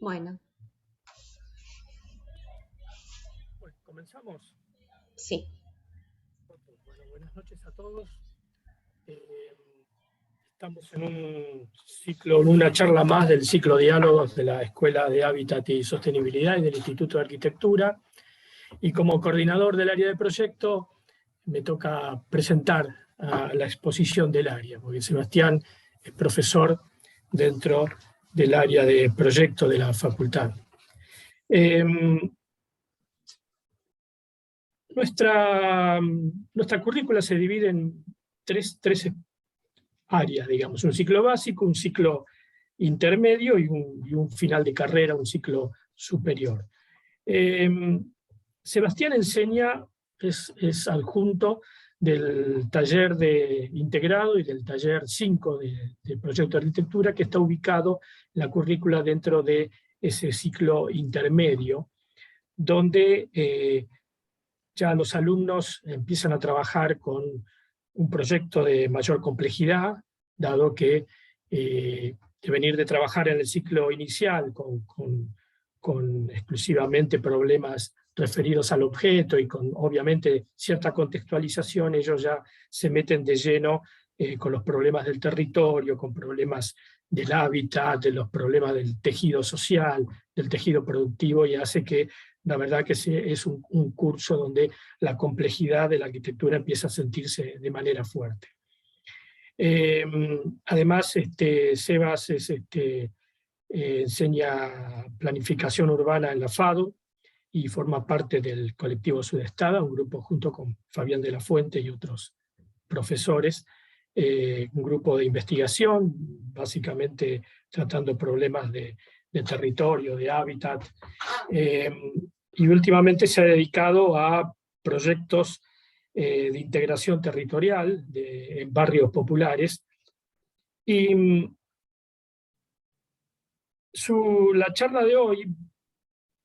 Bueno, Bueno, comenzamos. sí. Bueno, buenas noches a todos. Estamos en un ciclo, en una charla más del ciclo Diálogos de la Escuela de Hábitat y Sostenibilidad y del Instituto de Arquitectura. Y como coordinador del área de proyecto, me toca presentar la exposición del área, porque Sebastián es profesor dentro del área de proyecto de la facultad. Nuestra currícula se divide en tres áreas, digamos, un ciclo básico, un ciclo intermedio y un final de carrera, un ciclo superior. Sebastián enseña, es adjunto del taller de integrado y del taller 5 de proyecto de arquitectura, que está ubicado en la currícula dentro de ese ciclo intermedio, donde ya los alumnos empiezan a trabajar con un proyecto de mayor complejidad, dado que de venir de trabajar en el ciclo inicial con exclusivamente problemas referidos al objeto y con obviamente cierta contextualización, ellos ya se meten de lleno con los problemas del territorio, con problemas del hábitat, de los problemas del tejido social, del tejido productivo, y hace que la verdad que es un curso donde la complejidad de la arquitectura empieza a sentirse de manera fuerte. Además, Sebas enseña planificación urbana en la FADU y forma parte del colectivo Sudestada, un grupo junto con Fabián de la Fuente y otros profesores, un grupo de investigación, básicamente tratando problemas de territorio, de hábitat, y últimamente se ha dedicado a proyectos de integración territorial en barrios populares. Y la charla de hoy,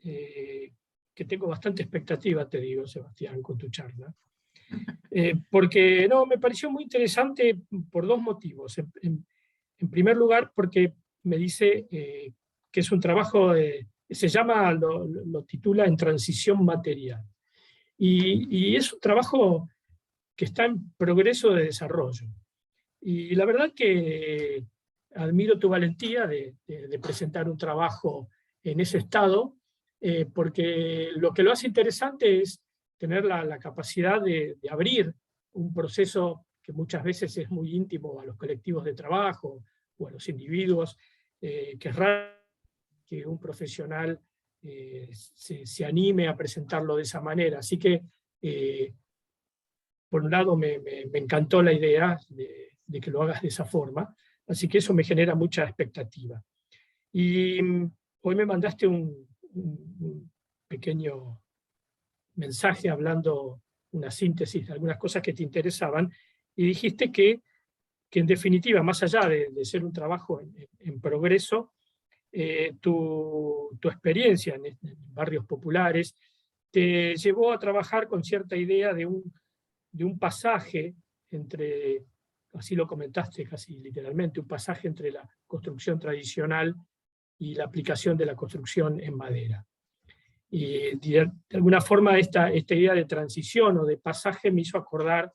que tengo bastante expectativa, te digo, Sebastián, con tu charla, porque no, me pareció muy interesante por dos motivos. En primer lugar, porque me dice que es un trabajo, se llama, lo titula En transición material. Y es un trabajo que está en progreso de desarrollo. Y la verdad que admiro tu valentía de presentar un trabajo en ese estado, porque lo que lo hace interesante es tener la capacidad de abrir un proceso que muchas veces es muy íntimo a los colectivos de trabajo o a los individuos, que es raro que un profesional se anime a presentarlo de esa manera. Así que, por un lado, me encantó la idea de que lo hagas de esa forma, así que eso me genera mucha expectativa. Y hoy me mandaste un pequeño mensaje hablando una síntesis de algunas cosas que te interesaban, y dijiste que en definitiva, más allá de ser un trabajo en progreso, tu experiencia en barrios populares te llevó a trabajar con cierta idea de un pasaje entre, así lo comentaste casi literalmente, un pasaje entre la construcción tradicional y la aplicación de la construcción en madera. Y de alguna forma esta idea de transición o de pasaje me hizo acordar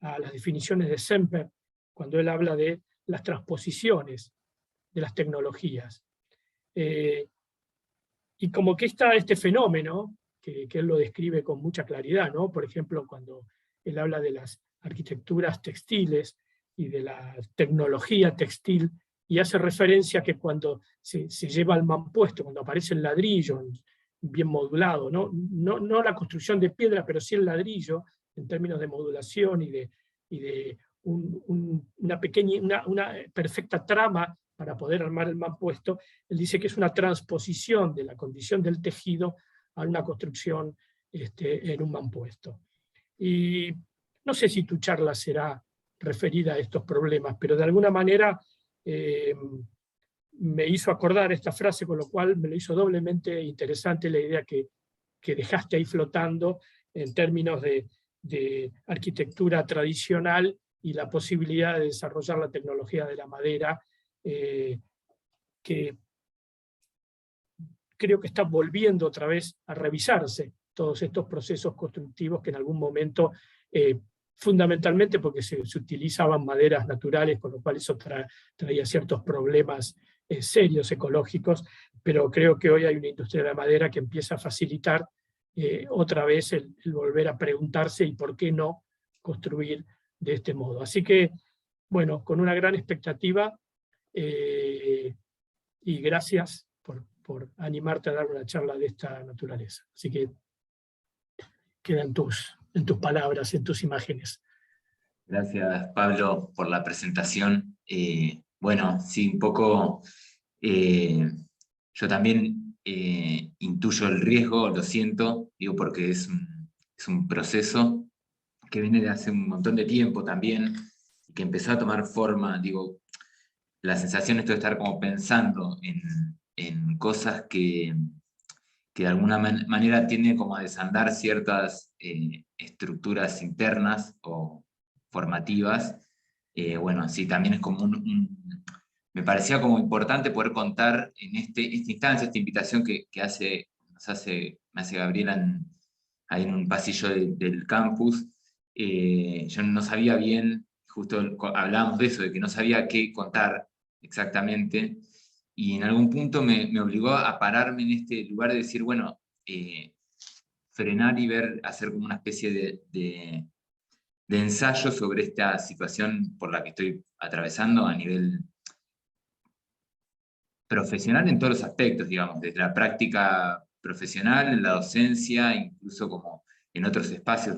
a las definiciones de Semper, cuando él habla de las transposiciones de las tecnologías. Y como que está este fenómeno, que él lo describe con mucha claridad, ¿no? Por ejemplo, cuando él habla de las arquitecturas textiles y de la tecnología textil, y hace referencia a que cuando se lleva al mampuesto, cuando aparece el ladrillo bien modulado, no la construcción de piedra, pero sí el ladrillo, en términos de modulación y de una perfecta trama para poder armar el mampuesto, él dice que es una transposición de la condición del tejido a una construcción en un mampuesto. Y no sé si tu charla será referida a estos problemas, pero de alguna manera me hizo acordar esta frase, con lo cual me lo hizo doblemente interesante la idea que dejaste ahí flotando en términos de arquitectura tradicional y la posibilidad de desarrollar la tecnología de la madera, que creo que está volviendo otra vez a revisarse todos estos procesos constructivos que en algún momento, fundamentalmente porque se utilizaban maderas naturales, con lo cual eso traía ciertos problemas serios ecológicos, pero creo que hoy hay una industria de la madera que empieza a facilitar otra vez el volver a preguntarse y por qué no construir de este modo. Así que, bueno, con una gran expectativa, y gracias por animarte a dar una charla de esta naturaleza. Así que queda en tus palabras, en tus imágenes. Gracias, Pablo, por la presentación. Bueno, sí, un poco, yo también intuyo el riesgo, lo siento, digo porque es un proceso que viene de hace un montón de tiempo también, y que empezó a tomar forma, digo, la sensación esto de estar como pensando en cosas que de alguna manera tienden como a desandar ciertas estructuras internas o formativas. Bueno, sí, también es como me parecía como importante poder contar en esta instancia, esta invitación que me hace Gabriela ahí en un pasillo del campus. Yo no sabía bien, justo hablábamos de eso, de que no sabía qué contar exactamente, y en algún punto me obligó a pararme en este lugar de decir, bueno, frenar y ver, hacer como una especie de ensayo sobre esta situación por la que estoy atravesando a nivel profesional en todos los aspectos, digamos, desde la práctica profesional, en la docencia, incluso como en otros espacios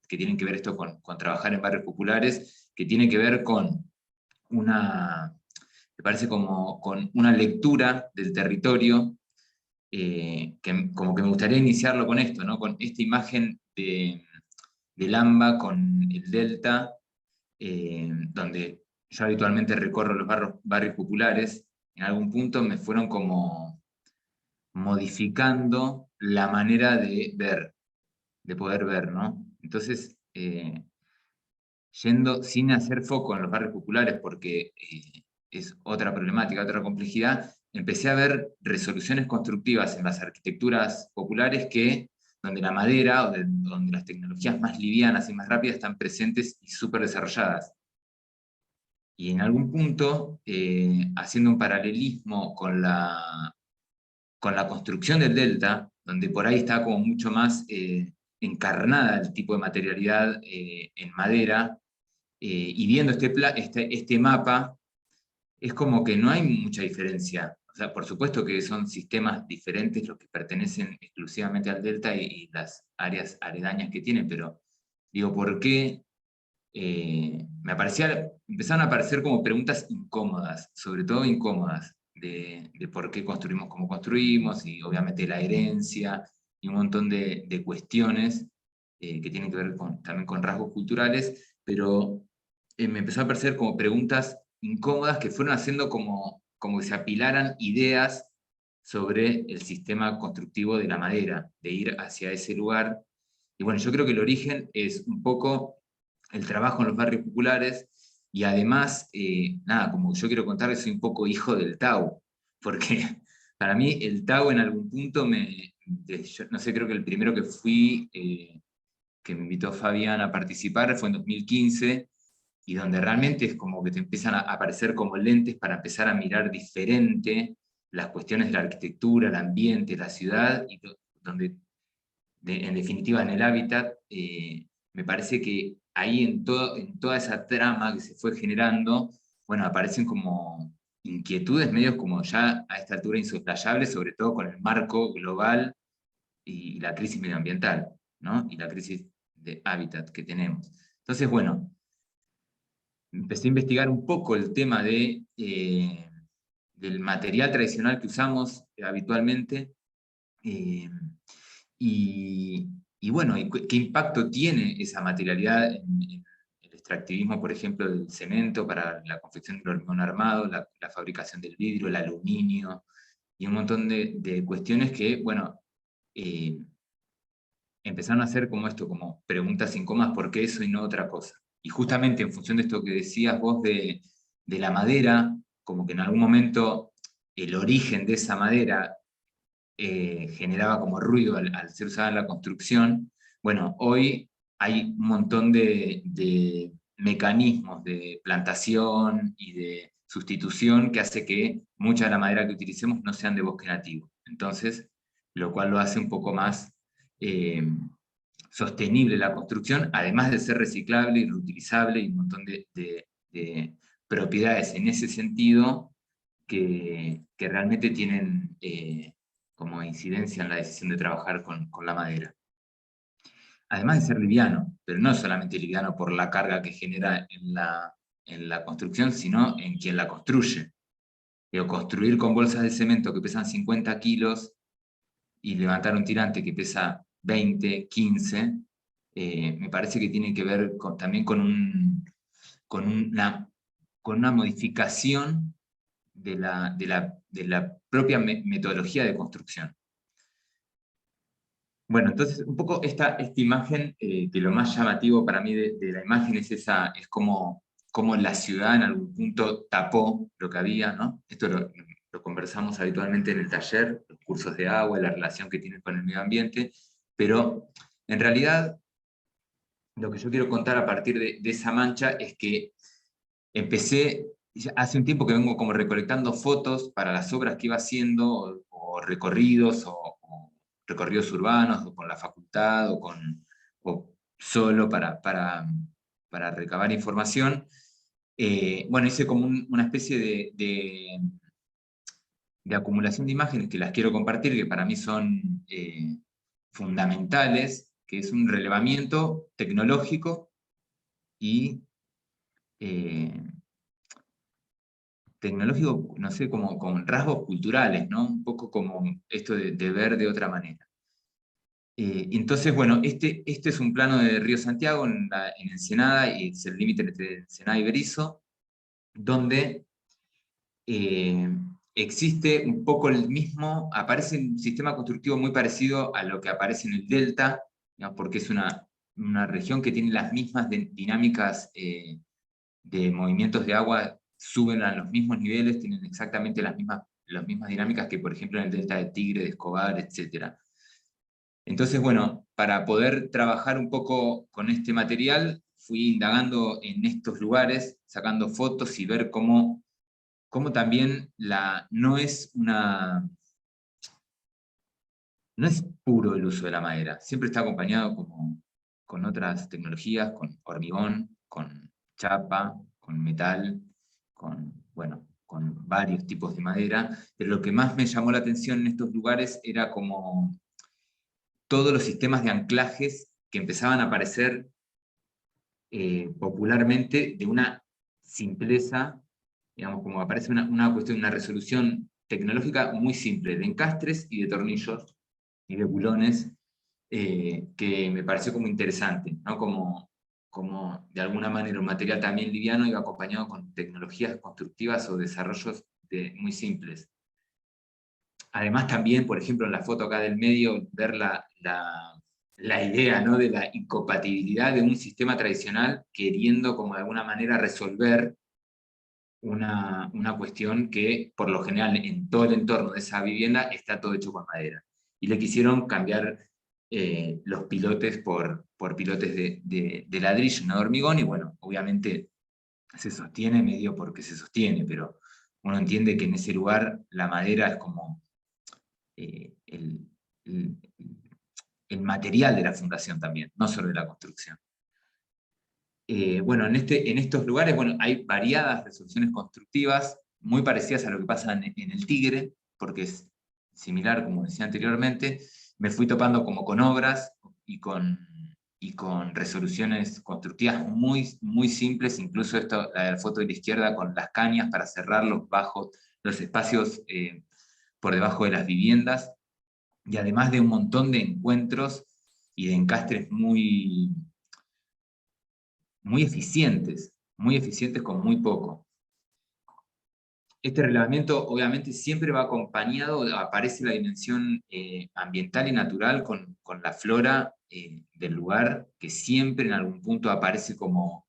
que tienen que ver esto con trabajar en barrios populares, que tiene que ver con me parece como con una lectura del territorio, como que me gustaría iniciarlo con esto, ¿no? Con esta imagen del AMBA con el Delta, donde yo habitualmente recorro los barrios populares. En algún punto me fueron como modificando la manera de ver, de poder ver, ¿no? Entonces, yendo sin hacer foco en los barrios populares, porque es otra problemática, otra complejidad, empecé a ver resoluciones constructivas en las arquitecturas populares donde la madera, o donde las tecnologías más livianas y más rápidas están presentes y súper desarrolladas. Y en algún punto, haciendo un paralelismo con la construcción del Delta, donde por ahí está como mucho más encarnada el tipo de materialidad en madera, y viendo este mapa, es como que no hay mucha diferencia. O sea, por supuesto que son sistemas diferentes los que pertenecen exclusivamente al Delta y las áreas aledañas que tienen, pero digo, ¿por qué? Empezaron a aparecer como preguntas incómodas, sobre todo incómodas, de por qué construimos como construimos, y obviamente la herencia, y un montón de cuestiones que tienen que ver también con rasgos culturales, pero me empezó a aparecer como preguntas incómodas que fueron haciendo como que se apilaran ideas sobre el sistema constructivo de la madera, de ir hacia ese lugar. Y bueno, yo creo que el origen es un poco el trabajo en los barrios populares, y además, nada, como yo quiero contarles, soy un poco hijo del Tau, porque para mí el Tau en algún punto yo no sé, creo que el primero que fui, que me invitó Fabián a participar, fue en 2015, y donde realmente es como que te empiezan a aparecer como lentes para empezar a mirar diferente las cuestiones de la arquitectura, el ambiente, la ciudad, y donde, en definitiva, en el hábitat, me parece que ahí en toda esa trama que se fue generando, bueno, aparecen como inquietudes medios como ya a esta altura insoslayables, sobre todo con el marco global y la crisis medioambiental, ¿no? Y la crisis de hábitat que tenemos. Entonces, bueno, empecé a investigar un poco el tema del material tradicional que usamos habitualmente, y bueno, ¿qué impacto tiene esa materialidad en el extractivismo, por ejemplo, del cemento para la confección del hormigón armado, la fabricación del vidrio, el aluminio, y un montón de cuestiones que, bueno, empezaron a hacer como esto, como preguntas incómodas, ¿por qué eso y no otra cosa? Y justamente en función de esto que decías vos de la madera, como que en algún momento el origen de esa madera generaba como ruido al ser usada en la construcción. Bueno, hoy hay un montón de mecanismos de plantación y de sustitución que hace que mucha de la madera que utilicemos no sean de bosque nativo. Entonces, lo cual lo hace un poco más sostenible la construcción, además de ser reciclable y reutilizable y un montón de propiedades en ese sentido que realmente tienen como incidencia en la decisión de trabajar con la madera. Además de ser liviano, pero no solamente liviano por la carga que genera en la construcción, sino en quien la construye. Pero construir con bolsas de cemento que pesan 50 kilos y levantar un tirante que pesa 20, 15, me parece que tiene que ver también con una modificación de la propia metodología de construcción. Bueno, entonces un poco esta imagen, que lo más llamativo para mí de la imagen es como la ciudad en algún punto tapó lo que había, ¿no? Esto lo conversamos habitualmente en el taller, los cursos de agua, la relación que tiene con el medio ambiente, pero en realidad lo que yo quiero contar a partir de esa mancha es que empecé, hace un tiempo que vengo como recolectando fotos para las obras que iba haciendo, o recorridos, o recorridos urbanos, o con la facultad, o solo para recabar información. Bueno, hice como una especie de acumulación de imágenes que las quiero compartir, que para mí son fundamentales, que es un relevamiento tecnológico y tecnológico, no sé, como con rasgos culturales, ¿no? Un poco como esto de ver de otra manera. Entonces, bueno, este es un plano de Río Santiago en Ensenada, y es el límite entre Ensenada y Berisso, donde existe un poco el mismo, aparece un sistema constructivo muy parecido a lo que aparece en el Delta, ¿no? Porque es una región que tiene las mismas dinámicas de movimientos de agua, suben a los mismos niveles, tienen exactamente las mismas dinámicas que, por ejemplo, en el Delta de Tigre, de Escobar, etc. Entonces, bueno, para poder trabajar un poco con este material, fui indagando en estos lugares, sacando fotos y ver cómo también no es puro el uso de la madera, siempre está acompañado con otras tecnologías, con hormigón, con chapa, con metal, bueno, con varios tipos de madera, pero lo que más me llamó la atención en estos lugares era como todos los sistemas de anclajes que empezaban a aparecer popularmente de una simpleza, digamos, como aparece una cuestión, una resolución tecnológica muy simple, de encastres y de tornillos y de bulones, que me pareció como interesante, ¿no? Como de alguna manera un material también liviano iba acompañado con tecnologías constructivas o desarrollos muy simples. Además también, por ejemplo, en la foto acá del medio, ver la idea, ¿no?, de la incompatibilidad de un sistema tradicional queriendo como de alguna manera resolver una cuestión que por lo general en todo el entorno de esa vivienda está todo hecho con madera. Y le quisieron cambiar los pilotes por pilotes de ladrillo, no de hormigón, y bueno, obviamente se sostiene medio porque se sostiene, pero uno entiende que en ese lugar la madera es como el material de la fundación también, no solo de la construcción. Bueno, en estos lugares, bueno, hay variadas resoluciones constructivas, muy parecidas a lo que pasa en el Tigre, porque es similar, como decía anteriormente. Me fui topando como con obras y con resoluciones constructivas muy, muy simples, incluso la de la foto de la izquierda, con las cañas para cerrar los espacios por debajo de las viviendas, y además de un montón de encuentros y de encastres muy eficientes con muy poco. Este relevamiento obviamente siempre va acompañado, aparece la dimensión ambiental y natural con la flora del lugar, que siempre en algún punto aparece como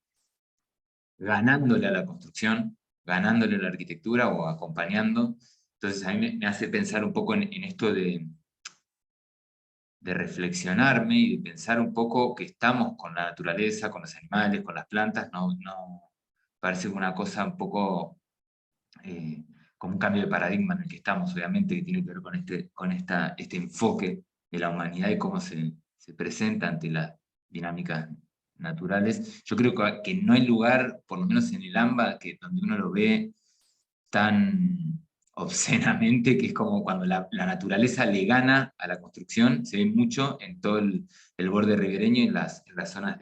ganándole a la construcción, ganándole a la arquitectura o acompañando. Entonces a mí me hace pensar un poco en esto de reflexionarme y de pensar un poco que estamos con la naturaleza, con los animales, con las plantas, parece una cosa un poco como un cambio de paradigma en el que estamos, obviamente, que tiene que ver con este enfoque de la humanidad y cómo se presenta ante las dinámicas naturales. Yo creo que no hay lugar, por lo menos en el AMBA, donde uno lo ve tan obscenamente, que es como cuando la naturaleza le gana a la construcción. Se ve mucho en todo el borde ribereño y en las zonas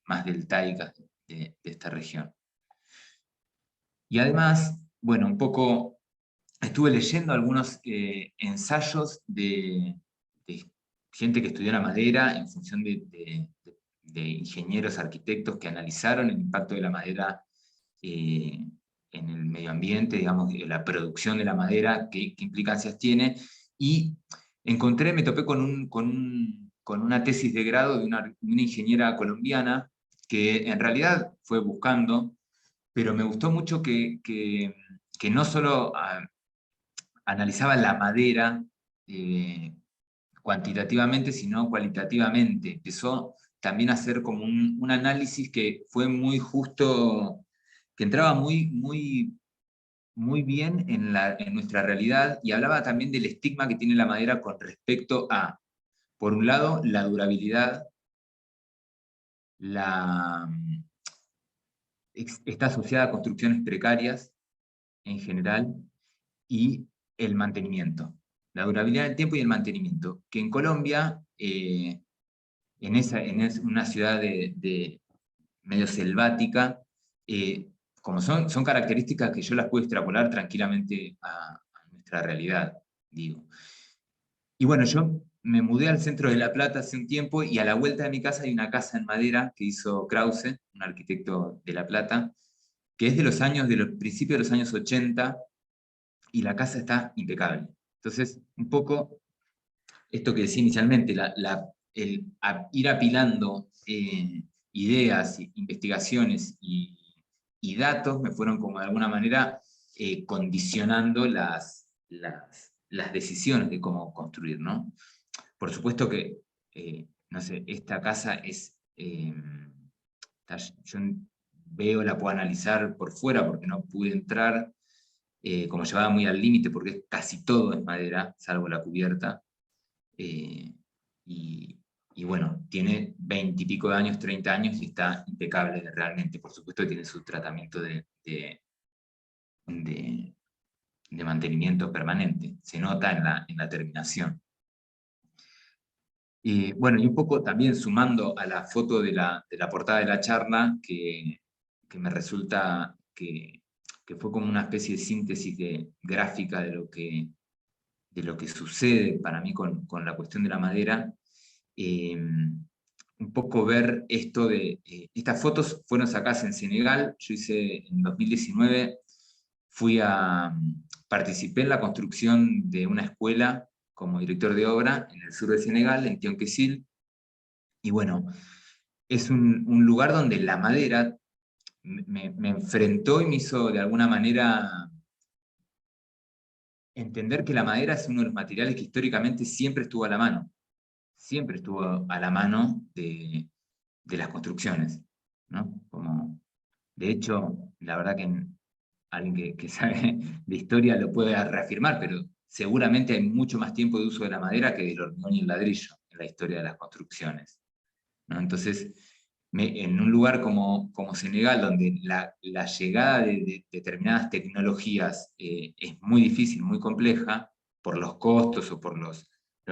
más deltaicas de esta región. Y además, bueno, un poco estuve leyendo algunos ensayos de gente que estudió la madera en función de ingenieros, arquitectos que analizaron el impacto de la madera en el medio ambiente, digamos, la producción de la madera, qué implicancias tiene, y me topé con una tesis de grado de una ingeniera colombiana que en realidad fue buscando, pero me gustó mucho que no solo analizaba la madera cuantitativamente, sino cualitativamente. Empezó también a hacer como un análisis que fue muy justo, que entraba muy bien en nuestra realidad, y hablaba también del estigma que tiene la madera con respecto a, por un lado, la durabilidad, está asociada a construcciones precarias en general, y el mantenimiento. La durabilidad del tiempo y el mantenimiento. Que en Colombia, en una ciudad medio selvática, como son características que yo las puedo extrapolar tranquilamente a nuestra realidad, digo. Y bueno, yo me mudé al centro de La Plata hace un tiempo, y a la vuelta de mi casa hay una casa en madera que hizo Krause, un arquitecto de La Plata, que es de los principios de los años 80, y la casa está impecable. Entonces, un poco esto que decía inicialmente, ir apilando ideas, investigaciones y datos, me fueron como de alguna manera condicionando las decisiones de cómo construir, ¿no? Por supuesto que, no sé, esta casa yo la puedo analizar por fuera porque no pude entrar, como llevaba muy al límite, porque casi todo es madera, salvo la cubierta. Y bueno, tiene 20 y pico de años, 30 años, y está impecable realmente. Por supuesto que tiene su tratamiento de mantenimiento permanente. Se nota en la terminación. Bueno, y un poco también sumando a la foto de la portada de la charla, que me resulta que fue como una especie de síntesis gráfica de lo que sucede para mí con la cuestión de la madera. Un poco ver esto estas fotos fueron sacadas en Senegal. Yo hice en 2019, participé en la construcción de una escuela como director de obra en el sur de Senegal, en Tionquesil, y bueno, es un lugar donde la madera me enfrentó y me hizo de alguna manera entender que la madera es uno de los materiales que históricamente siempre estuvo a la mano. Siempre estuvo a la mano de las construcciones, ¿no? De hecho, la verdad que alguien que sabe de historia lo puede reafirmar, pero seguramente hay mucho más tiempo de uso de la madera que del hormigón y el ladrillo en la historia de las construcciones, ¿no? Entonces, en un lugar como Senegal, donde la llegada de determinadas tecnologías es muy difícil, muy compleja, por los costos o por los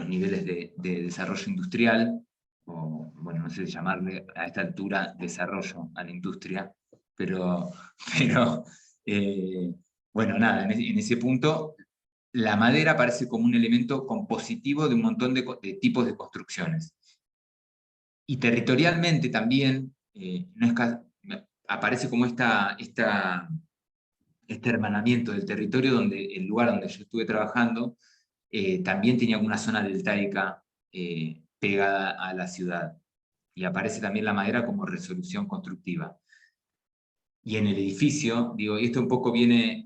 niveles de desarrollo industrial, o bueno, no sé si llamarle a esta altura desarrollo a la industria, pero bueno, nada, en ese punto la madera aparece como un elemento compositivo de un montón de tipos de construcciones. Y territorialmente también aparece como este hermanamiento del territorio, donde el lugar donde yo estuve trabajando también tenía una zona deltaica pegada a la ciudad. Y aparece también la madera como resolución constructiva. Y en el edificio, digo, y esto un poco viene,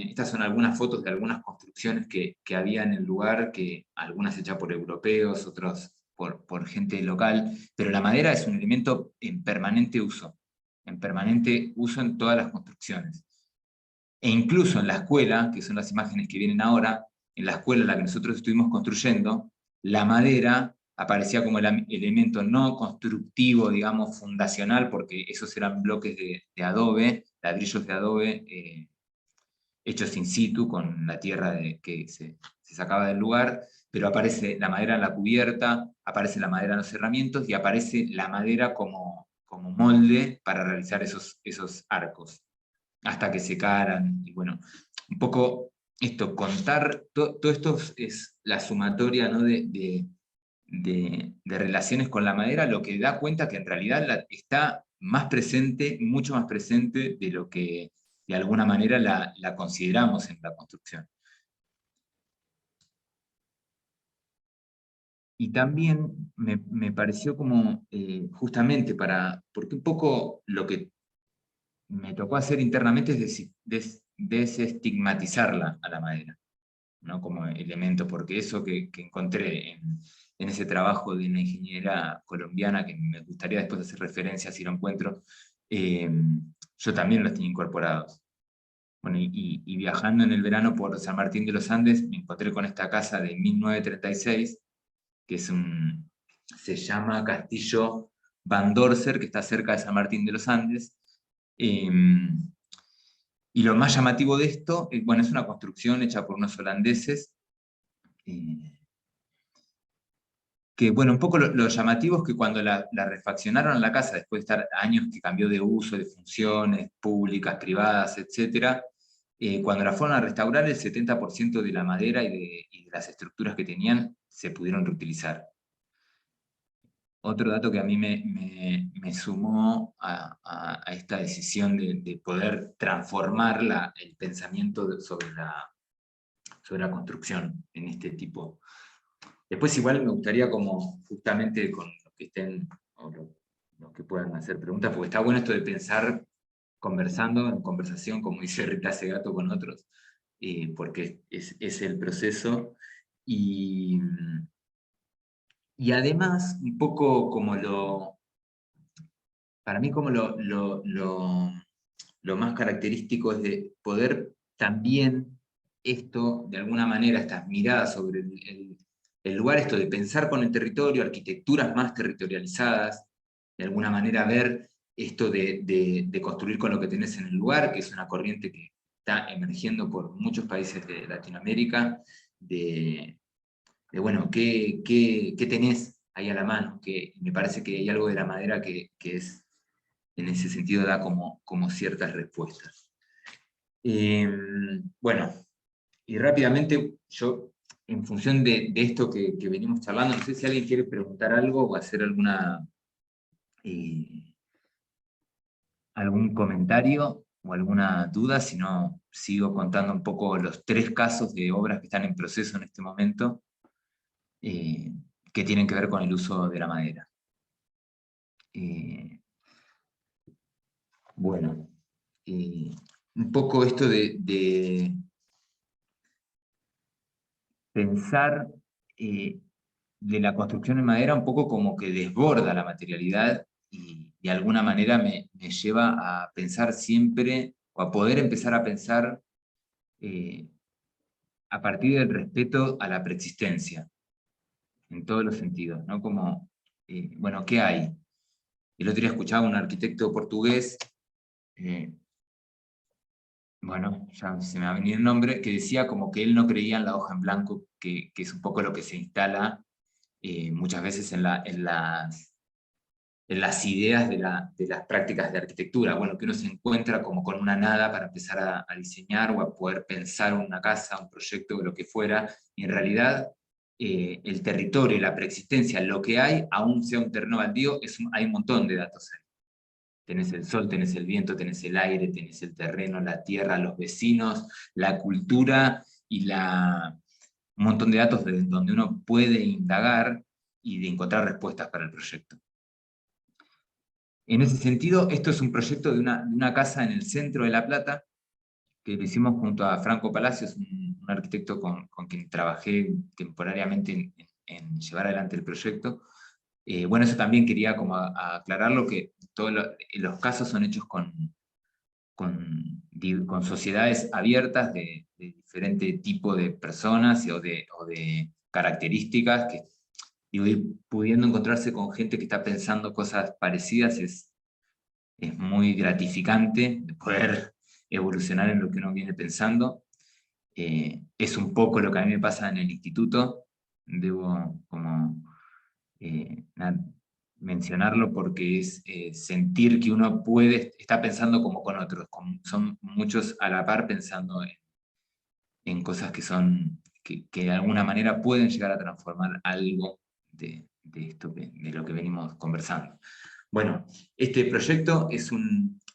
estas son algunas fotos de algunas construcciones que había en el lugar, que algunas hechas por europeos, otras por gente local, pero la madera es un elemento en permanente uso en todas las construcciones. E incluso en la escuela, que son las imágenes que vienen ahora, en la escuela en la que nosotros estuvimos construyendo, la madera aparecía como el elemento no constructivo, digamos, fundacional, porque esos eran bloques de adobe, ladrillos de adobe, hechos in situ, con la tierra que se sacaba del lugar, pero aparece la madera en la cubierta, aparece la madera en los cerramientos, y aparece la madera como molde para realizar esos arcos, hasta que secaran, y bueno, un poco esto, contar, todo esto es la sumatoria, ¿no? de relaciones con la madera, lo que da cuenta que en realidad está más presente, mucho más presente de lo que de alguna manera la consideramos en la construcción. Y también me pareció como, justamente porque un poco lo que me tocó hacer internamente es desestigmatizarla a la madera, ¿no? Como elemento, porque eso que encontré en ese trabajo de una ingeniera colombiana, que me gustaría después hacer referencia si lo encuentro, yo también los tenía incorporados. Bueno, y viajando en el verano por San Martín de los Andes, me encontré con esta casa de 1936, que se llama Castillo Van Dorser, que está cerca de San Martín de los Andes. Y lo más llamativo de esto, bueno, es una construcción hecha por unos holandeses, que, bueno, un poco lo llamativo es que cuando la refaccionaron a la casa, después de estar años que cambió de uso, de funciones públicas, privadas, etc., cuando la fueron a restaurar, el 70% de la madera y de las estructuras que tenían se pudieron reutilizar. Otro dato que a mí me sumó a esta decisión de poder transformar el pensamiento sobre la construcción en este tipo. Después igual me gustaría, como justamente con los que estén, o los que puedan hacer preguntas, porque está bueno esto de pensar conversando, en conversación, como dice Rita Segato, con otros, porque es el proceso. Y además, un poco como para mí como lo más característico es de poder también esto, de alguna manera, estas miradas sobre el lugar, esto de pensar con el territorio, arquitecturas más territorializadas, de alguna manera ver esto de construir con lo que tenés en el lugar, que es una corriente que está emergiendo por muchos países de Latinoamérica, bueno, ¿qué tenés ahí a la mano? Que me parece que hay algo de la madera que es, en ese sentido, da como ciertas respuestas. Bueno, y rápidamente, yo, en función de esto que venimos charlando, no sé si alguien quiere preguntar algo o hacer algún comentario o alguna duda, si no, sigo contando un poco los 3 casos de obras que están en proceso en este momento, que tienen que ver con el uso de la madera. Bueno, un poco esto de pensar de la construcción en madera un poco como que desborda la materialidad y de alguna manera me lleva a pensar siempre, o a poder empezar a pensar a partir del respeto a la preexistencia, en todos los sentidos, ¿no? Como, bueno, ¿qué hay? El otro día escuchaba a un arquitecto portugués, bueno, ya se me va a venir el nombre, que decía como que él no creía en la hoja en blanco, que es un poco lo que se instala muchas veces en las ideas de las prácticas de arquitectura. Bueno, que uno se encuentra como con una nada para empezar a diseñar o a poder pensar una casa, un proyecto, lo que fuera, y en realidad el territorio, la preexistencia, lo que hay, aún sea un terreno baldío, hay un montón de datos ahí. Tenés el sol, tenés el viento, tenés el aire, tenés el terreno, la tierra, los vecinos, la cultura y un montón de datos donde uno puede indagar y de encontrar respuestas para el proyecto. En ese sentido, esto es un proyecto de una casa en el centro de La Plata, que lo hicimos junto a Franco Palacios, un arquitecto con quien trabajé temporariamente en llevar adelante el proyecto. Bueno, eso también quería como aclararlo, que todos los casos son hechos con sociedades abiertas de diferente tipo de personas o de características, que digo, ir pudiendo encontrarse con gente que está pensando cosas parecidas es muy gratificante de poder evolucionar en lo que uno viene pensando. Es un poco lo que a mí me pasa en el instituto, debo como mencionarlo porque es sentir que uno está pensando como con otros, son muchos a la par pensando en cosas que de alguna manera pueden llegar a transformar algo de esto, de lo que venimos conversando. Bueno, este proyecto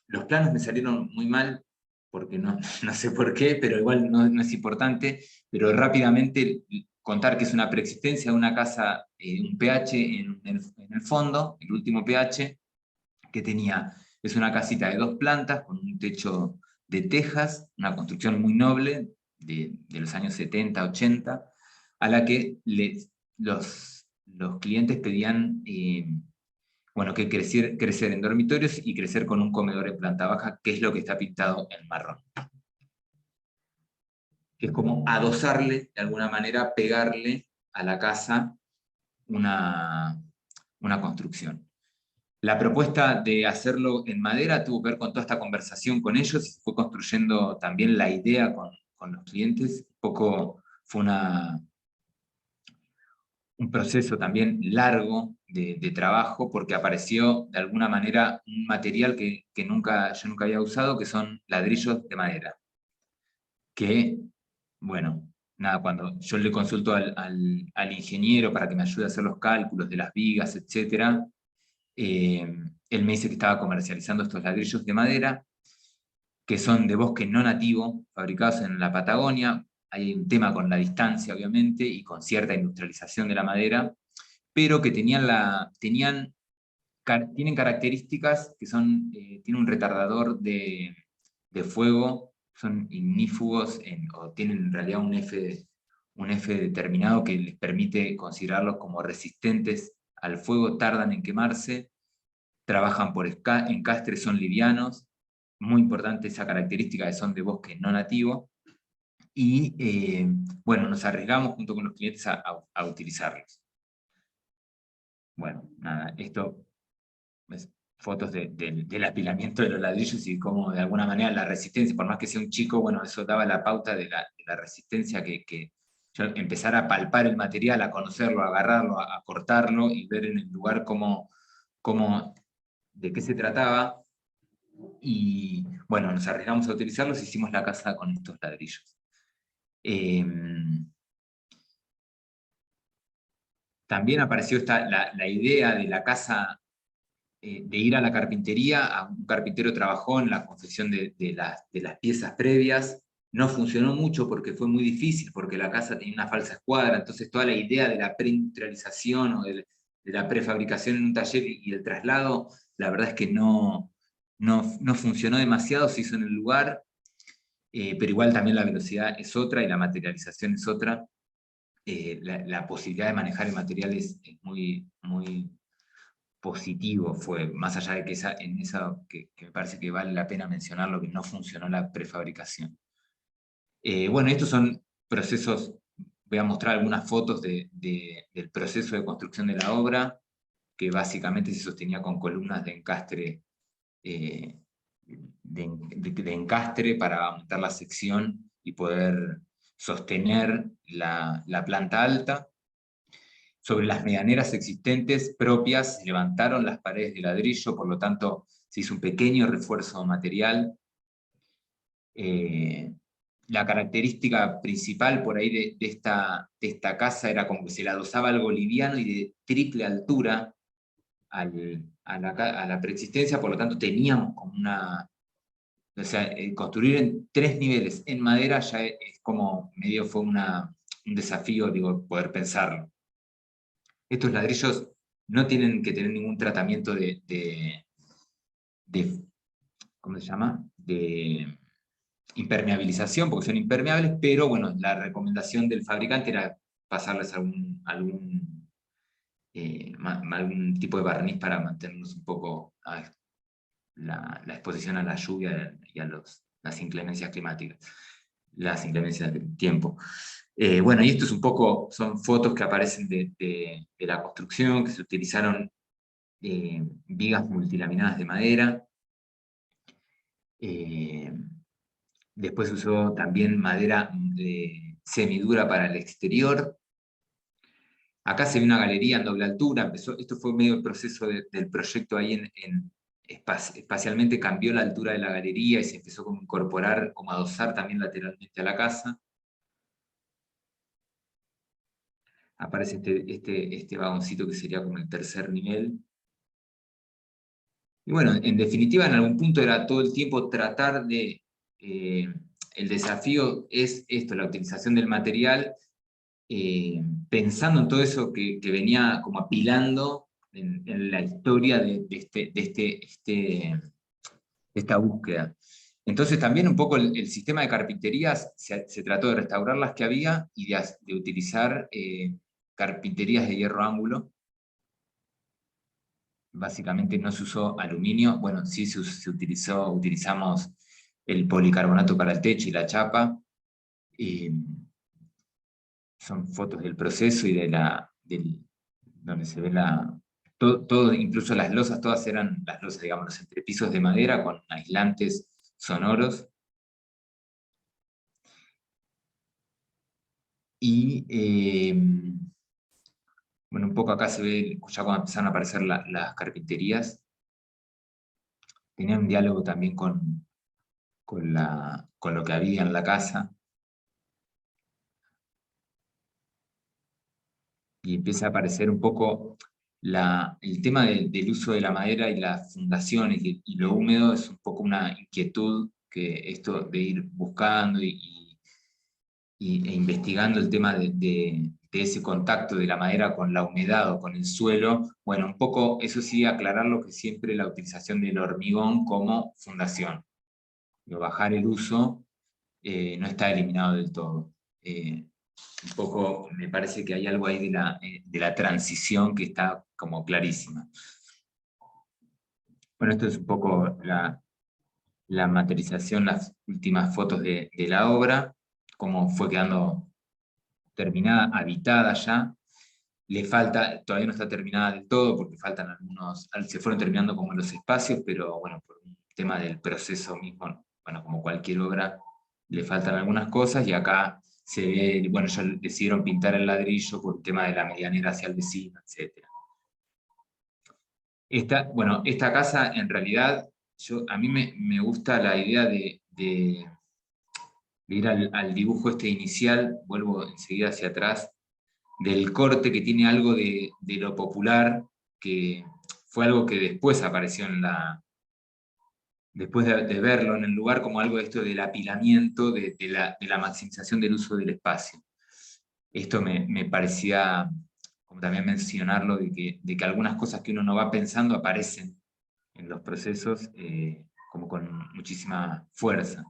los planos me salieron muy mal, porque no sé por qué, pero igual no es importante, pero rápidamente contar que es una preexistencia de una casa, un pH en el fondo, el último pH, que es una casita de 2 plantas, con un techo de tejas, una construcción muy noble, de los años 70, 80, a la que los clientes pedían bueno, que crecer en dormitorios y crecer con un comedor en planta baja, que es lo que está pintado en marrón. Que es como adosarle, de alguna manera, pegarle a la casa una construcción. La propuesta de hacerlo en madera tuvo que ver con toda esta conversación con ellos, y se fue construyendo también la idea con los clientes. Un poco fue un proceso también largo de trabajo, porque apareció de alguna manera un material que yo nunca había usado, que son ladrillos de madera. Que, bueno, nada, cuando yo le consulto al ingeniero para que me ayude a hacer los cálculos de las vigas, etc., él me dice que estaba comercializando estos ladrillos de madera, que son de bosque no nativo, fabricados en la Patagonia. Hay un tema con la distancia, obviamente, y con cierta industrialización de la madera, pero que tienen características que tienen un retardador de fuego, son ignífugos, o tienen en realidad un F determinado que les permite considerarlos como resistentes al fuego, tardan en quemarse, trabajan por encastre, son livianos, muy importante esa característica de son de bosque no nativo, y bueno, nos arriesgamos junto con los clientes a utilizarlos. Bueno, nada, esto es fotos del apilamiento de los ladrillos y cómo de alguna manera la resistencia, por más que sea un chico, bueno, eso daba la pauta de la resistencia que yo empezar a palpar el material, a conocerlo, a agarrarlo, a cortarlo y ver en el lugar de qué se trataba. Y bueno, nos arriesgamos a utilizarlos, hicimos la casa con estos ladrillos. También apareció la idea de la casa, de ir a la carpintería. Un carpintero trabajó en la confección de las piezas previas. No funcionó mucho porque fue muy difícil, porque la casa tenía una falsa escuadra, entonces toda la idea de la preindustrialización o de la prefabricación en un taller y el traslado, la verdad es que no funcionó demasiado, se hizo en el lugar, pero igual también la velocidad es otra y la materialización es otra. La posibilidad de manejar el material es muy, muy positivo, fue, más allá de que que me parece que vale la pena mencionarlo, que no funcionó la prefabricación. Bueno, estos son procesos, voy a mostrar algunas fotos del proceso de construcción de la obra, que básicamente se sostenía con columnas de encastre, de encastre para aumentar la sección y poder sostener la planta alta. Sobre las medianeras existentes propias se levantaron las paredes de ladrillo, por lo tanto se hizo un pequeño refuerzo material. La característica principal por ahí de esta casa era como que se le adosaba algo liviano y de triple altura a la preexistencia, por lo tanto teníamos como o sea, construir en 3 niveles en madera ya es como medio fue un desafío, digo, poder pensarlo. Estos ladrillos no tienen que tener ningún tratamiento ¿cómo se llama? De impermeabilización, porque son impermeables, pero bueno, la recomendación del fabricante era pasarles algún tipo de barniz para mantenernos un poco la exposición a la lluvia y a las inclemencias climáticas, las inclemencias del tiempo. Bueno, y esto es un poco, son fotos que aparecen de la construcción, que se utilizaron vigas multilaminadas de madera. Después se usó también madera semidura para el exterior. Acá se ve una galería en doble altura. Esto fue medio el proceso del proyecto ahí espacialmente cambió la altura de la galería y se empezó como a incorporar, como a adosar también lateralmente a la casa. Aparece este vagoncito que sería como el tercer nivel. Y bueno, en definitiva, en algún punto era todo el tiempo tratar de... el desafío es esto, la utilización del material, pensando en todo eso que venía como apilando en la historia de esta búsqueda. Entonces también un poco el sistema de carpinterías se trató de restaurar las que había y de utilizar carpinterías de hierro ángulo. Básicamente no se usó aluminio, bueno, sí utilizamos el policarbonato para el techo y la chapa. Son fotos del proceso y donde se ve todo, incluso las losas, todas eran las losas, digamos, los entrepisos de madera con aislantes sonoros. Y bueno, un poco acá se ve, ya cuando empezaron a aparecer las carpinterías, tenían un diálogo también con lo que había en la casa. Y empieza a aparecer un poco el tema del uso de la madera y las fundaciones y lo húmedo es un poco una inquietud que esto de ir buscando e investigando el tema de ese contacto de la madera con la humedad o con el suelo. Bueno, un poco eso sí, aclararlo que siempre la utilización del hormigón como fundación. Bajar el uso no está eliminado del todo. Un poco me parece que hay algo ahí de la transición que está como clarísima. Bueno, esto es un poco la materialización, las últimas fotos de la obra, cómo fue quedando terminada, habitada ya. Le falta, todavía no está terminada del todo, porque faltan se fueron terminando como los espacios, pero bueno, por un tema del proceso mismo, bueno, como cualquier obra, le faltan algunas cosas, y acá se ve, bueno, ya decidieron pintar el ladrillo por el tema de la medianera hacia el vecino, etc. Esta casa, en realidad, a mí me gusta la idea de ir al dibujo inicial, vuelvo enseguida hacia atrás, del corte que tiene algo de lo popular, que fue algo que después apareció después de verlo en el lugar, como algo de esto del apilamiento, de la maximización del uso del espacio. Esto me parecía, como también mencionarlo, de que algunas cosas que uno no va pensando aparecen en los procesos como con muchísima fuerza.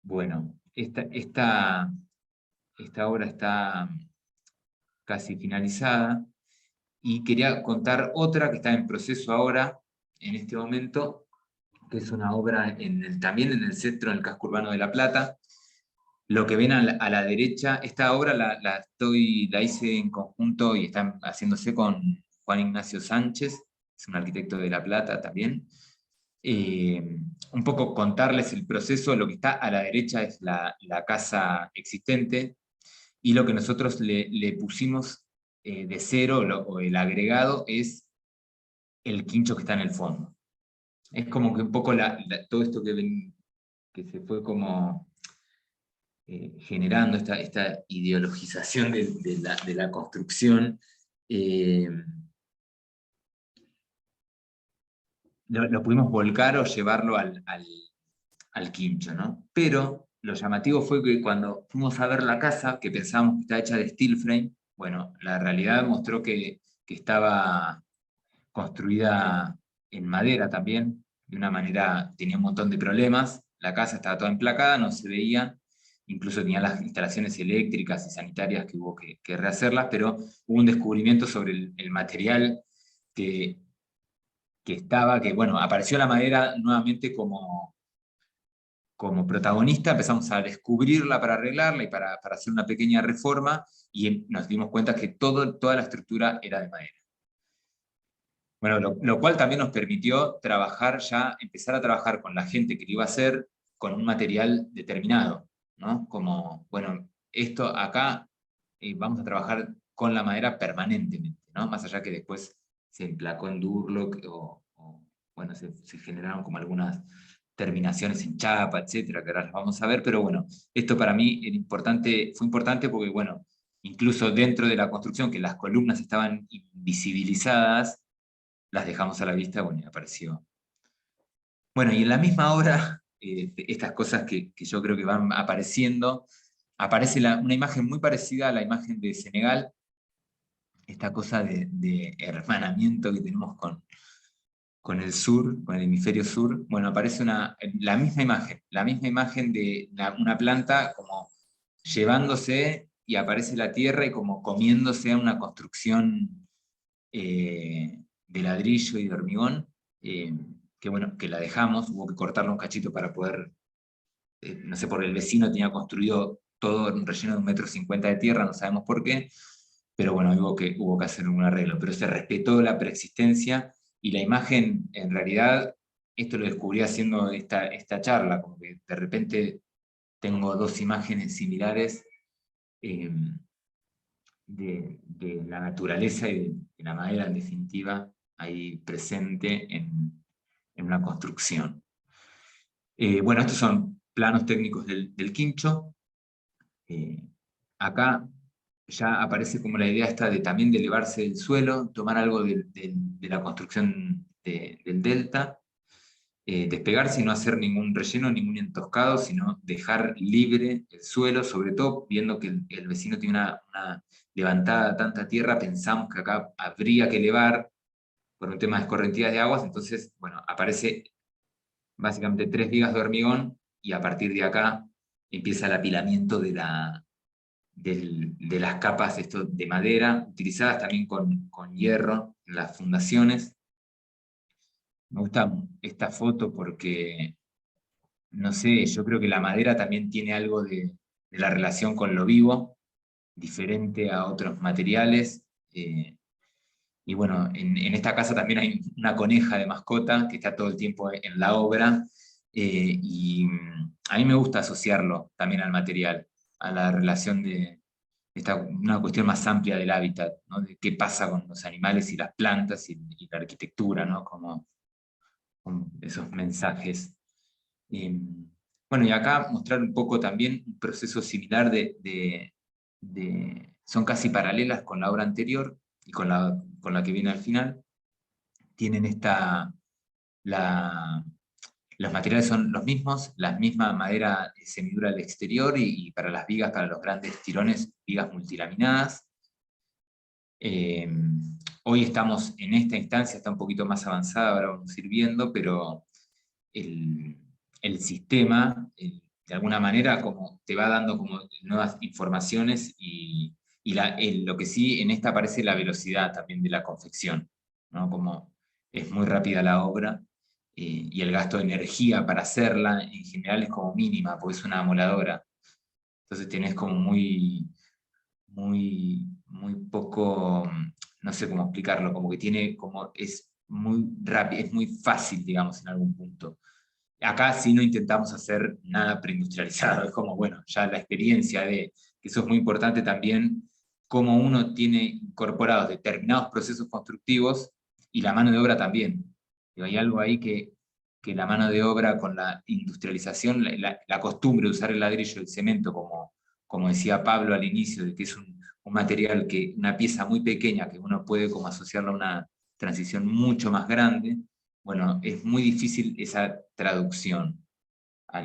Bueno, esta obra está casi finalizada, y quería contar otra que está en proceso ahora, en este momento, que es una obra también en el centro del casco urbano de La Plata. Lo que ven a la derecha, esta obra la hice en conjunto y está haciéndose con Juan Ignacio Sánchez, es un arquitecto de La Plata también. Un poco contarles el proceso. Lo que está a la derecha es la casa existente, y lo que nosotros le pusimos de cero, o el agregado, es el quincho que está en el fondo. Es como que un poco todo esto que se fue como generando, esta ideologización de la construcción, lo pudimos volcar o llevarlo al quincho, ¿no? Pero lo llamativo fue que cuando fuimos a ver la casa, que pensábamos que estaba hecha de steel frame, bueno, la realidad mostró que estaba construida en madera también, de una manera, tenía un montón de problemas, la casa estaba toda emplacada, no se veía, incluso tenía las instalaciones eléctricas y sanitarias que hubo que rehacerlas, pero hubo un descubrimiento sobre el material que estaba, que bueno, apareció la madera nuevamente como protagonista, empezamos a descubrirla para arreglarla y para hacer una pequeña reforma, y nos dimos cuenta que toda la estructura era de madera. Bueno, lo cual también nos permitió empezar a trabajar con la gente que lo iba a hacer con un material determinado, ¿no? Como, bueno, esto acá vamos a trabajar con la madera permanentemente, ¿no? Más allá que después se emplacó en Durlock bueno, se generaron como algunas terminaciones en chapa, etcétera, que ahora las vamos a ver, pero bueno, esto para mí fue importante porque, bueno, incluso dentro de la construcción, que las columnas estaban invisibilizadas, las dejamos a la vista, bueno, y apareció. Bueno, y en la misma obra, estas cosas que yo creo que van apareciendo, aparece una imagen muy parecida a la imagen de Senegal, esta cosa de hermanamiento que tenemos con el sur, con el hemisferio sur. Bueno, aparece la misma imagen de una planta como llevándose, y aparece la tierra y como comiéndose a una construcción de ladrillo y de hormigón, que bueno, que la dejamos, hubo que cortarla un cachito para poder, no sé, por el vecino tenía construido todo un relleno de 1,50 m de tierra, no sabemos por qué, pero bueno, hubo que hacer un arreglo, pero se respetó la preexistencia, y la imagen, en realidad, esto lo descubrí haciendo esta charla, como que de repente tengo dos imágenes similares, eh, de la naturaleza y de la madera, en definitiva, ahí presente en una construcción. Bueno, estos son planos técnicos del quincho. Acá ya aparece como la idea esta también de elevarse del suelo, tomar algo de la construcción del delta, despegarse y no hacer ningún relleno, ningún entoscado, sino dejar libre el suelo, sobre todo viendo que el vecino tiene una levantada tanta tierra, pensamos que acá habría que elevar por un tema de escorrentidas de aguas, entonces, bueno, aparece básicamente 3 vigas de hormigón, y a partir de acá empieza el apilamiento de las capas de madera, utilizadas también con hierro en las fundaciones. Me gusta esta foto porque, no sé, yo creo que la madera también tiene algo de la relación con lo vivo, diferente a otros materiales. Y bueno, en esta casa también hay una coneja de mascota que está todo el tiempo en la obra, y a mí me gusta asociarlo también al material, a la relación de una cuestión más amplia del hábitat, ¿no? De qué pasa con los animales y las plantas y la arquitectura, ¿no? Como esos mensajes. Bueno, y acá mostrar un poco también un proceso similar son casi paralelas con la obra anterior y con la que viene al final. Tienen los materiales son los mismos, la misma madera semidura al exterior, y para las vigas, para los grandes tirones, vigas multilaminadas. Hoy estamos en esta instancia, está un poquito más avanzada, ahora vamos a ir viendo, pero el sistema, de alguna manera, como te va dando como nuevas informaciones, y lo que sí, en esta aparece la velocidad también de la confección, ¿no? Como es muy rápida la obra, y el gasto de energía para hacerla en general es como mínima, porque es una amoladora. Entonces tenés como muy poco, no sé cómo explicarlo, como que es muy rápido, es muy fácil, digamos, en algún punto. Acá sí no intentamos hacer nada preindustrializado, es como, bueno, ya la experiencia que eso es muy importante también, cómo uno tiene incorporados determinados procesos constructivos, y la mano de obra también. Y hay algo ahí que la mano de obra con la industrialización, la costumbre de usar el ladrillo y el cemento, como decía Pablo al inicio, de que es un material, una pieza muy pequeña, que uno puede como asociarla a una transición mucho más grande. Bueno, es muy difícil esa traducción a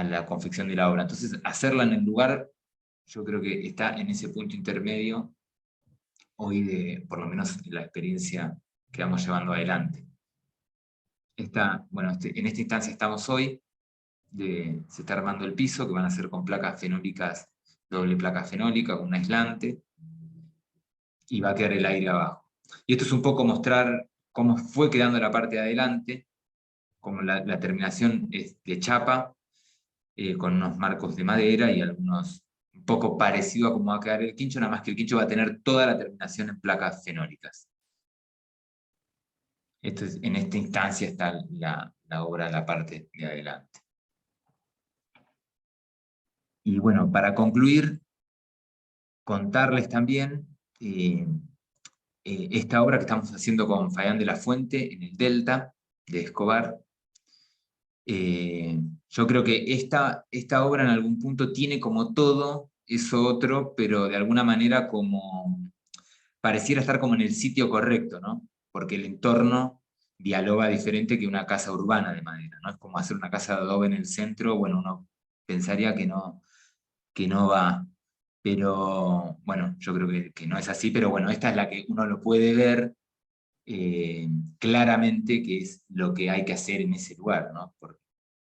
la confección de la obra. Entonces, hacerla en el lugar, yo creo que está en ese punto intermedio, hoy, por lo menos la experiencia que vamos llevando adelante. Bueno, en esta instancia estamos hoy, se está armando el piso, que van a ser con placas fenólicas, doble placa fenólica, con un aislante, y va a quedar el aire abajo. Y esto es un poco mostrar cómo fue quedando la parte de adelante, como la terminación es de chapa, con unos marcos de madera y algunos un poco parecido a cómo va a quedar el quincho, nada más que el quincho va a tener toda la terminación en placas fenólicas. En esta instancia está la obra de la parte de adelante. Y bueno, para concluir, contarles también esta obra que estamos haciendo con Fayán de la Fuente en el Delta de Escobar. Yo creo que esta obra en algún punto tiene como todo eso otro, pero de alguna manera como pareciera estar como en el sitio correcto, ¿no? Porque el entorno dialoga diferente que una casa urbana de madera, ¿no? Es como hacer una casa de adobe en el centro, bueno, uno pensaría que no va, pero bueno, yo creo que no es así, pero bueno, esta es la que uno lo puede ver claramente que es lo que hay que hacer en ese lugar, ¿no?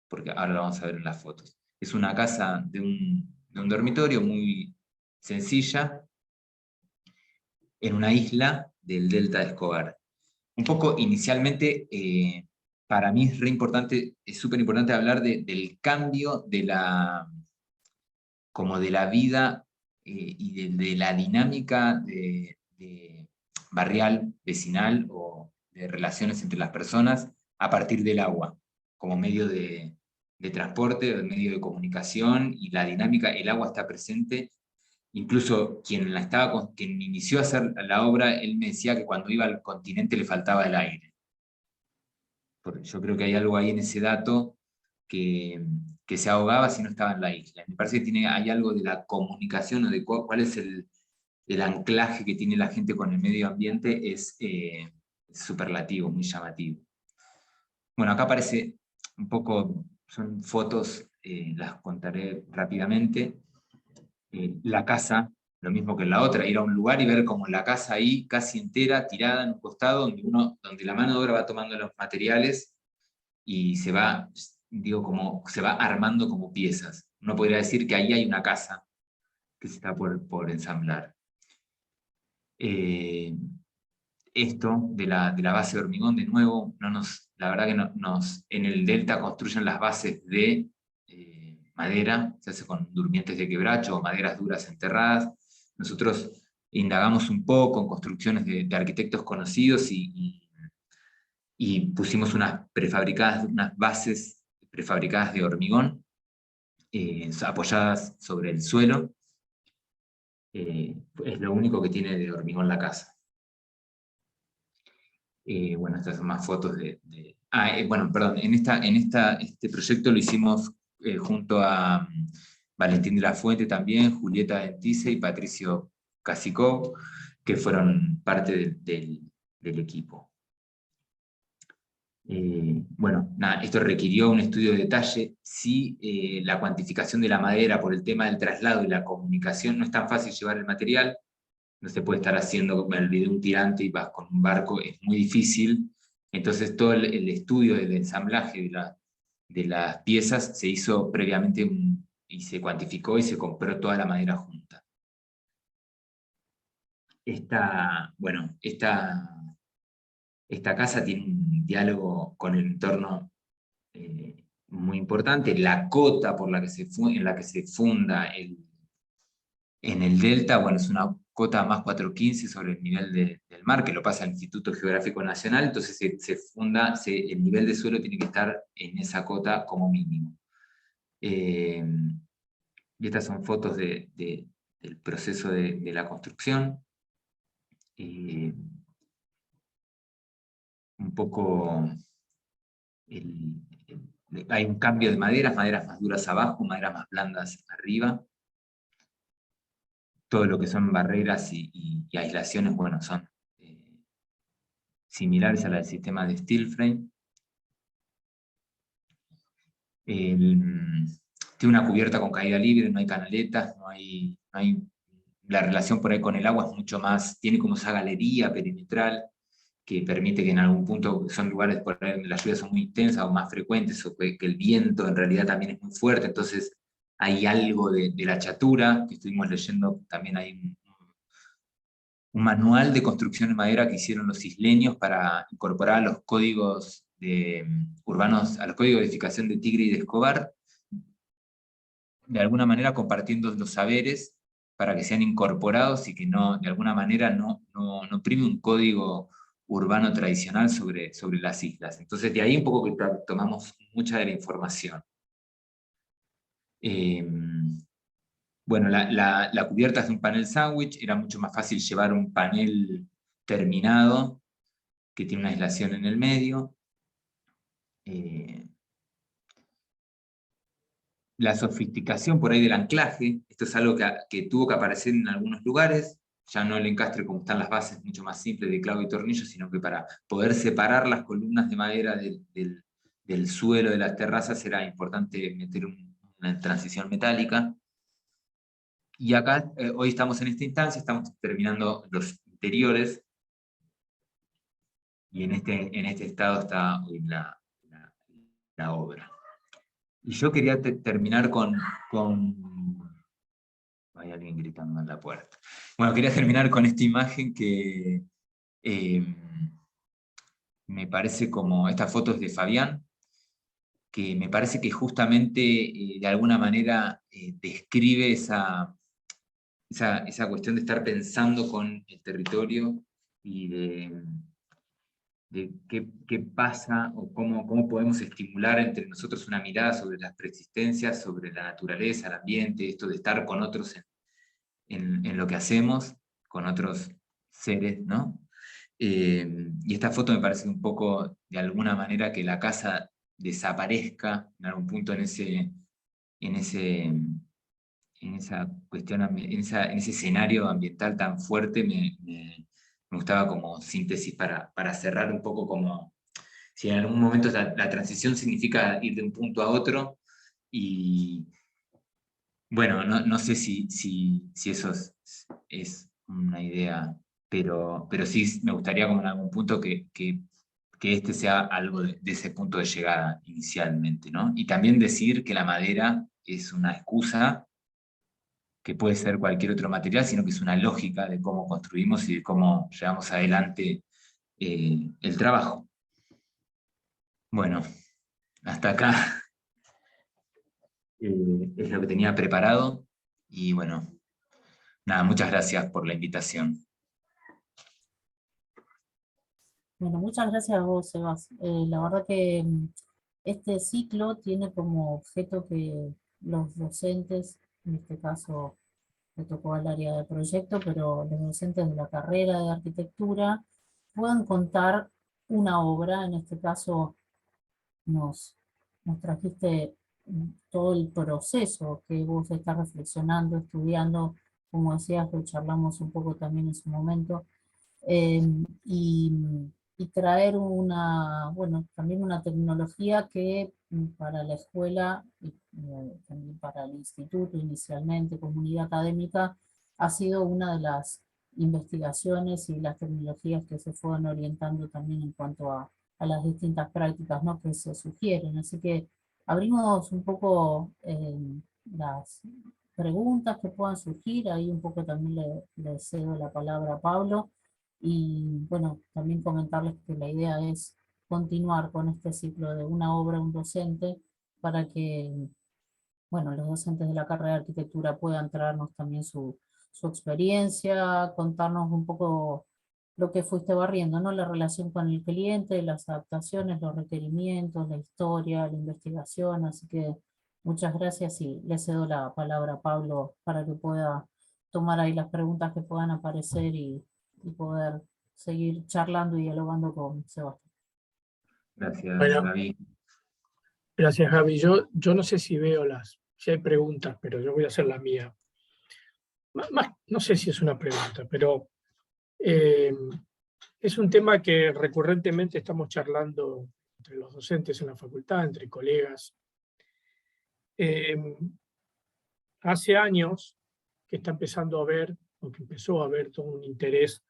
Porque ahora lo vamos a ver en las fotos. Es una casa de un dormitorio muy sencilla, en una isla del Delta de Escobar. Un poco inicialmente, para mí es re importante, es súper importante hablar del cambio como de la vida y de la dinámica de barrial, vecinal o de relaciones entre las personas a partir del agua, como medio de transporte, medio de comunicación, y la dinámica, el agua está presente. Incluso quien inició a hacer la obra, él me decía que cuando iba al continente le faltaba el aire. Porque yo creo que hay algo ahí en ese dato que se ahogaba si no estaba en la isla. Me parece que hay algo de la comunicación o de cuál es el anclaje que tiene la gente con el medio ambiente, es superlativo, muy llamativo. Bueno, acá aparece un poco, son fotos, las contaré rápidamente. La casa, lo mismo que en la otra, ir a un lugar y ver como la casa ahí casi entera, tirada en un costado, donde la mano de obra va tomando los materiales y se va, se va armando como piezas. Uno podría decir que ahí hay una casa que se está por ensamblar. Esto de la base de hormigón, de nuevo, la verdad que en el Delta construyen las bases de madera, se hace con durmientes de quebracho o maderas duras enterradas. Nosotros indagamos un poco en construcciones de arquitectos conocidos y pusimos unas bases prefabricadas de hormigón, apoyadas sobre el suelo. Es lo único que tiene de hormigón la casa. Bueno, estas son más fotos bueno, perdón, este proyecto lo hicimos junto a Valentín de la Fuente también, Julieta Dentice y Patricio Casicó, que fueron parte del equipo. Bueno, nada, esto requirió un estudio de detalle. Sí, la cuantificación de la madera por el tema del traslado y la comunicación, no es tan fácil llevar el material, no se puede estar haciendo, me olvidé un tirante y vas con un barco, es muy difícil. Entonces todo el estudio del ensamblaje de las piezas se hizo previamente y se cuantificó y se compró toda la madera junta. Bueno, esta casa tiene un diálogo con el entorno muy importante. La cota en la que se funda en el Delta, bueno, es una cota más 415 sobre el nivel del mar, que lo pasa el Instituto Geográfico Nacional, entonces el nivel de suelo tiene que estar en esa cota como mínimo. Y estas son fotos del proceso de la construcción. Un poco hay un cambio de maderas más duras abajo, maderas más blandas arriba. Todo lo que son barreras y aislaciones, bueno, son similares a la del sistema de steel frame. Tiene una cubierta con caída libre, no hay canaletas, no hay la relación por ahí con el agua es mucho más, tiene como esa galería perimetral que permite que en algún punto, son lugares por ahí donde las lluvias son muy intensas o más frecuentes, o que el viento en realidad también es muy fuerte, entonces hay algo de la chatura, que estuvimos leyendo, también hay un manual de construcción en madera que hicieron los isleños para incorporar a los códigos urbanos, a los códigos de edificación de Tigre y de Escobar, de alguna manera compartiendo los saberes para que sean incorporados y que no, de alguna manera no prime un código urbano tradicional sobre las islas. Entonces de ahí un poco que tomamos mucha de la información. Bueno, la cubierta es de un panel sándwich, era mucho más fácil llevar un panel terminado que tiene una aislación en el medio. La sofisticación por ahí del anclaje, esto es algo que tuvo que aparecer en algunos lugares, ya no el encastre como están las bases, mucho más simple de clavo y tornillo, sino que para poder separar las columnas de madera del suelo de las terrazas era importante meter una transición metálica. Y acá, hoy estamos en esta instancia, estamos terminando los interiores, y en este estado está hoy la obra. Y yo quería terminar con... Hay alguien gritando en la puerta. Bueno, quería terminar con esta imagen que me parece como... Estas fotos de Fabián, que me parece que justamente de alguna manera describe esa cuestión de estar pensando con el territorio y de qué pasa o cómo podemos estimular entre nosotros una mirada sobre las preexistencias, sobre la naturaleza, el ambiente, esto de estar con otros en lo que hacemos, con otros seres, ¿no? Y esta foto me parece un poco, de alguna manera, que la casa desaparezca en algún punto en esa cuestión, en ese escenario ambiental tan fuerte. Me gustaba como síntesis para cerrar un poco, como si en algún momento la transición significa ir de un punto a otro, y bueno, no sé si eso es una idea, pero sí me gustaría como en algún punto que este sea algo de ese punto de llegada inicialmente, ¿no? Y también decir que la madera es una excusa, que puede ser cualquier otro material, sino que es una lógica de cómo construimos y de cómo llevamos adelante el trabajo. Bueno, hasta acá es lo que tenía preparado, y bueno, nada, muchas gracias por la invitación. Bueno, muchas gracias a vos, Sebas. La verdad que este ciclo tiene como objeto que los docentes, en este caso me tocó al área de proyecto, pero los docentes de la carrera de arquitectura puedan contar una obra. En este caso nos trajiste todo el proceso que vos estás reflexionando, estudiando, como decías, lo charlamos un poco también en su momento, eh, y, y traer bueno, también una tecnología que para la escuela y también para el instituto inicialmente, comunidad académica, ha sido una de las investigaciones y las tecnologías que se fueron orientando también en cuanto a las distintas prácticas, ¿no?, que se sugieren. Así que abrimos un poco las preguntas que puedan surgir, ahí un poco también le cedo la palabra a Pablo, y bueno, también comentarles que la idea es continuar con este ciclo de una obra, un docente, para que, bueno, los docentes de la carrera de arquitectura puedan traernos también su experiencia, contarnos un poco lo que fuiste barriendo, ¿no? La relación con el cliente, las adaptaciones, los requerimientos, la historia, la investigación. Así que muchas gracias, y le cedo la palabra a Pablo para que pueda tomar ahí las preguntas que puedan aparecer y poder seguir charlando y dialogando con Sebastián. Gracias, Bueno, Gaby. gracias, Javi. Yo no sé si hay preguntas, pero yo voy a hacer la mía. No sé si es una pregunta, pero es un tema que recurrentemente estamos charlando entre los docentes en la facultad, entre colegas. Hace años que está empezando a haber, o que empezó a haber todo un interés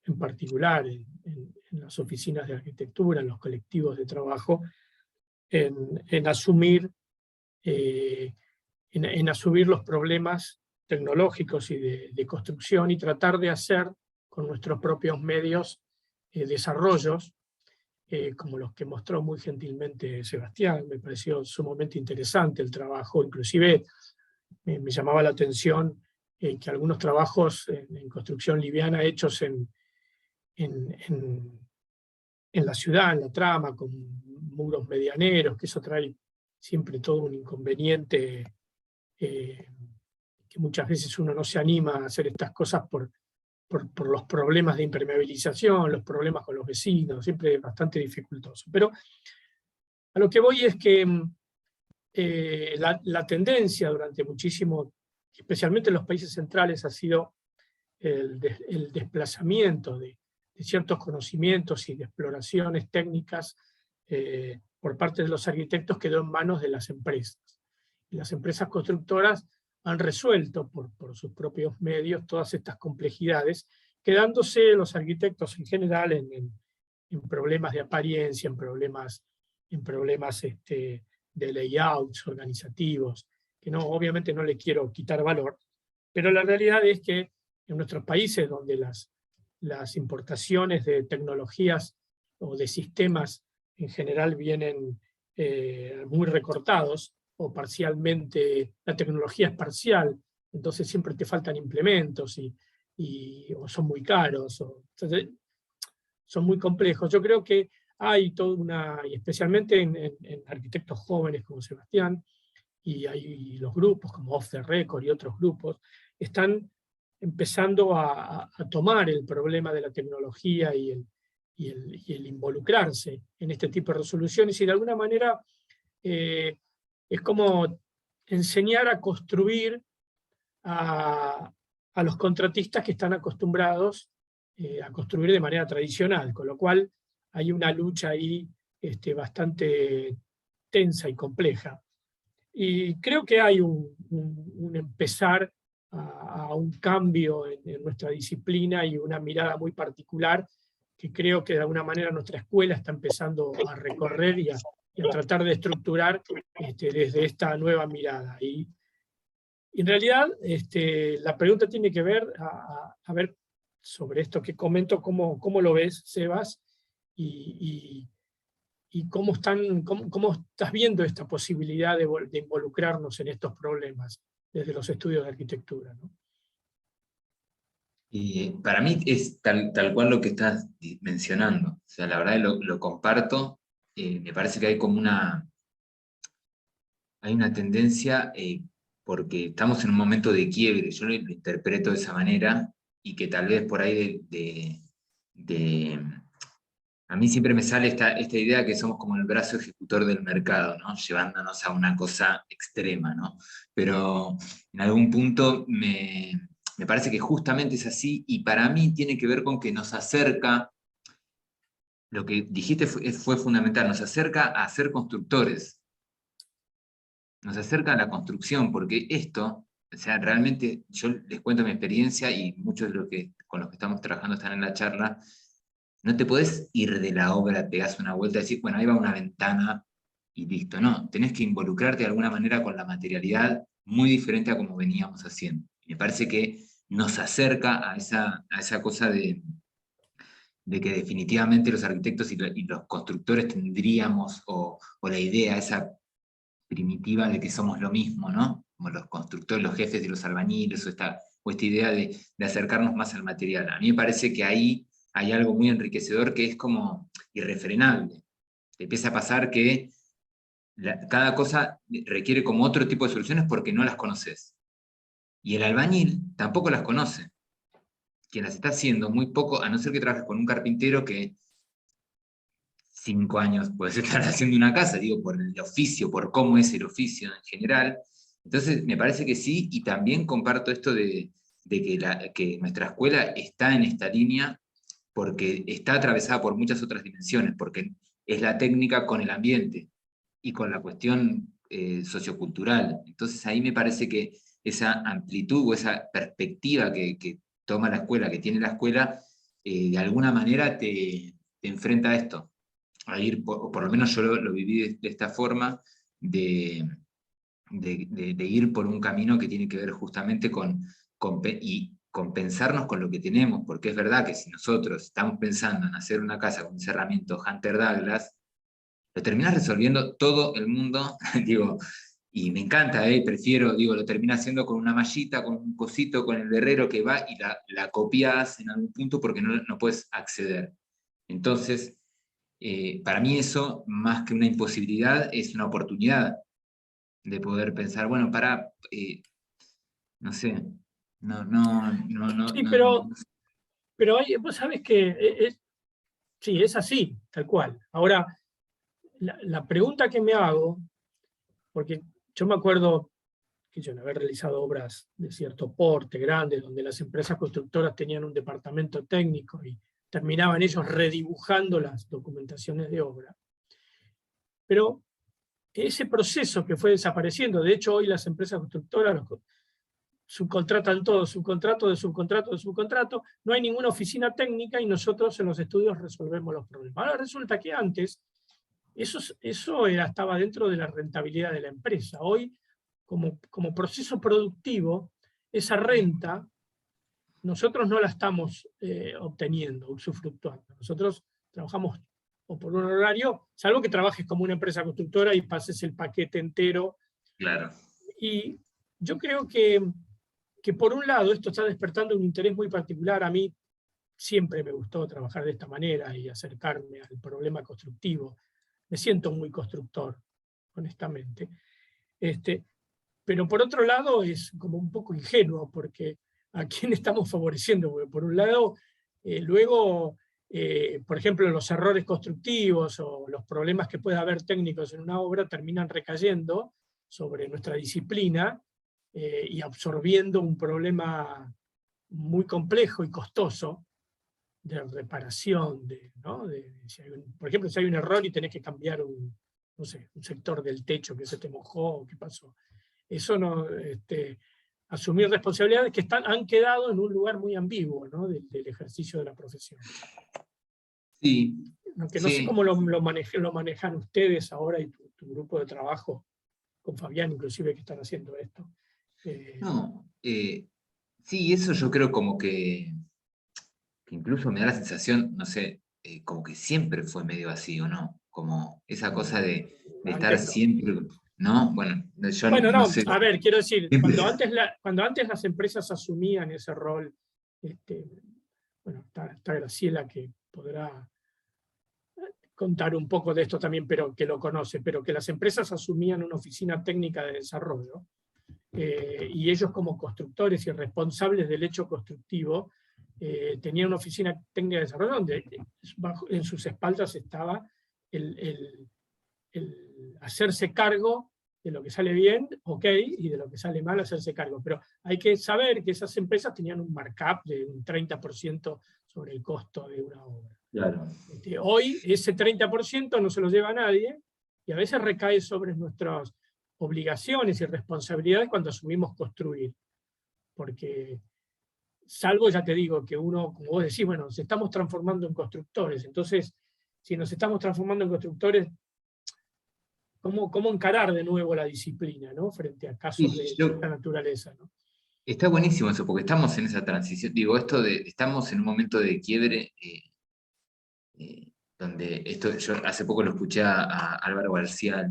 en particular en las oficinas de arquitectura, en los colectivos de trabajo, en asumir los problemas tecnológicos y de construcción, y tratar de hacer con nuestros propios medios desarrollos como los que mostró muy gentilmente Sebastián. Me pareció sumamente interesante el trabajo, inclusive me llamaba la atención que algunos trabajos en construcción liviana hechos en la ciudad, en la trama, con muros medianeros, que eso trae siempre todo un inconveniente, que muchas veces uno no se anima a hacer estas cosas por los problemas de impermeabilización, los problemas con los vecinos, siempre bastante dificultoso. Pero a lo que voy es que la tendencia durante muchísimo, especialmente en los países centrales, ha sido el desplazamiento de ciertos conocimientos y de exploraciones técnicas por parte de los arquitectos, quedó en manos de las empresas. Y las empresas constructoras han resuelto por sus propios medios todas estas complejidades, quedándose los arquitectos en general en problemas de apariencia, en problemas de layouts organizativos, que no, obviamente no le quiero quitar valor, pero la realidad es que en nuestros países, donde las importaciones de tecnologías o de sistemas en general vienen muy recortados, o parcialmente, la tecnología es parcial, entonces siempre te faltan implementos o son muy caros, entonces son muy complejos. Yo creo que hay toda y especialmente en arquitectos jóvenes como Sebastián, y hay los grupos como Off the Record y otros grupos, están empezando a tomar el problema de la tecnología y el involucrarse en este tipo de resoluciones, y de alguna manera es como enseñar a construir a los contratistas que están acostumbrados a construir de manera tradicional, con lo cual hay una lucha ahí bastante tensa y compleja. Y creo que hay un empezar a un cambio en nuestra disciplina y una mirada muy particular que creo que de alguna manera nuestra escuela está empezando a recorrer y a tratar de estructurar desde esta nueva mirada. Y en realidad la pregunta tiene que ver a ver sobre esto que comento, cómo lo ves, Sebas, y cómo estás viendo esta posibilidad de involucrarnos en estos problemas desde los estudios de arquitectura, ¿no? Para mí es tal cual lo que estás mencionando. O sea, la verdad lo comparto. Me parece que hay como hay una tendencia, porque estamos en un momento de quiebre, yo lo interpreto de esa manera, y que tal vez por ahí a mí siempre me sale esta idea que somos como el brazo ejecutor del mercado, ¿no? Llevándonos a una cosa extrema, ¿no? Pero en algún punto me parece que justamente es así, y para mí tiene que ver con que nos acerca, lo que dijiste fue fundamental, nos acerca a ser constructores, nos acerca a la construcción, porque esto, o sea, realmente yo les cuento mi experiencia, y muchos de los con los que estamos trabajando están en la charla. No te podés ir de la obra, pegás una vuelta y decir, bueno, ahí va una ventana y listo. No, tenés que involucrarte de alguna manera con la materialidad muy diferente a como veníamos haciendo. Y me parece que nos acerca a esa cosa de que definitivamente los arquitectos y los constructores tendríamos, o la idea esa primitiva de que somos lo mismo, ¿no? Como los constructores, los jefes de los albañiles, o esta idea de acercarnos más al material. A mí me parece que ahí hay algo muy enriquecedor que es como irrefrenable. Te empieza a pasar que cada cosa requiere como otro tipo de soluciones porque no las conoces. Y el albañil tampoco las conoce. Quien las está haciendo muy poco, a no ser que trabajes con un carpintero que 5 años puedes estar haciendo una casa, digo, por el oficio, por cómo es el oficio en general. Entonces me parece que sí, y también comparto esto de que nuestra escuela está en esta línea, porque está atravesada por muchas otras dimensiones, porque es la técnica con el ambiente y con la cuestión sociocultural. Entonces ahí me parece que esa amplitud o esa perspectiva que toma la escuela, que tiene la escuela, de alguna manera te enfrenta a esto, a ir, o por lo menos yo lo viví de esta forma, de ir por un camino que tiene que ver justamente con compensarnos con lo que tenemos, porque es verdad que si nosotros estamos pensando en hacer una casa con encerramiento Hunter Douglas, lo terminás resolviendo todo el mundo, digo, y me encanta, prefiero, digo, lo terminás haciendo con una mallita, con un cosito, con el herrero que va y la copias en algún punto porque no puedes acceder. Entonces, para mí eso, más que una imposibilidad, es una oportunidad de poder pensar, bueno, no sé, Sí, pero vos sabés que sí, es así, tal cual. Ahora, la pregunta que me hago, porque yo me acuerdo que yo haber realizado obras de cierto porte, grandes, donde las empresas constructoras tenían un departamento técnico y terminaban ellos redibujando las documentaciones de obra. Pero ese proceso que fue desapareciendo, de hecho hoy las empresas constructoras subcontratan todo, subcontrato de subcontrato de subcontrato, no hay ninguna oficina técnica y nosotros en los estudios resolvemos los problemas. Ahora resulta que antes eso estaba dentro de la rentabilidad de la empresa. Hoy, como proceso productivo, esa renta nosotros no la estamos obteniendo, usufructuando. Nosotros trabajamos o por un horario, salvo que trabajes como una empresa constructora y pases el paquete entero. Claro. Y yo creo que por un lado esto está despertando un interés muy particular. A mí siempre me gustó trabajar de esta manera y acercarme al problema constructivo. Me siento muy constructor, honestamente. Pero por otro lado es como un poco ingenuo, porque ¿a quién estamos favoreciendo? Porque por un lado, luego, por ejemplo, los errores constructivos o los problemas que pueda haber técnicos en una obra terminan recayendo sobre nuestra disciplina y absorbiendo un problema muy complejo y costoso de reparación, ¿no? Por ejemplo, si hay un error y tenés que cambiar un sector del techo que se te mojó, ¿qué pasó? Eso no, asumir responsabilidades que han quedado en un lugar muy ambiguo, ¿no? del ejercicio de la profesión. Sí. Aunque no sé cómo lo manejan ustedes ahora y tu grupo de trabajo, con Fabián inclusive, que están haciendo esto. Sí, eso yo creo como que incluso me da la sensación, no sé, como que siempre fue medio así, ¿o no? Como esa cosa de estar siempre, ¿no? Bueno, yo no sé. A ver, quiero decir, cuando antes las empresas asumían ese rol, bueno, está Graciela que podrá contar un poco de esto también, pero que lo conoce, pero que las empresas asumían una oficina técnica de desarrollo, y ellos como constructores y responsables del hecho constructivo, tenían una oficina técnica de desarrollo donde en sus espaldas estaba el hacerse cargo de lo que sale bien, ok, y de lo que sale mal, hacerse cargo. Pero hay que saber que esas empresas tenían un markup de un 30% sobre el costo de una obra. Claro. Hoy ese 30% no se lo lleva a nadie y a veces recae sobre nuestras obligaciones y responsabilidades cuando asumimos construir. Porque, salvo, ya te digo, que uno, como vos decís, bueno, nos estamos transformando en constructores. Entonces, si nos estamos transformando en constructores, ¿cómo encarar de nuevo la disciplina, ¿no? Frente a casos de esta naturaleza, ¿no? Está buenísimo eso, porque estamos en esa transición. Digo, estamos en un momento de quiebre donde yo hace poco lo escuché a Álvaro García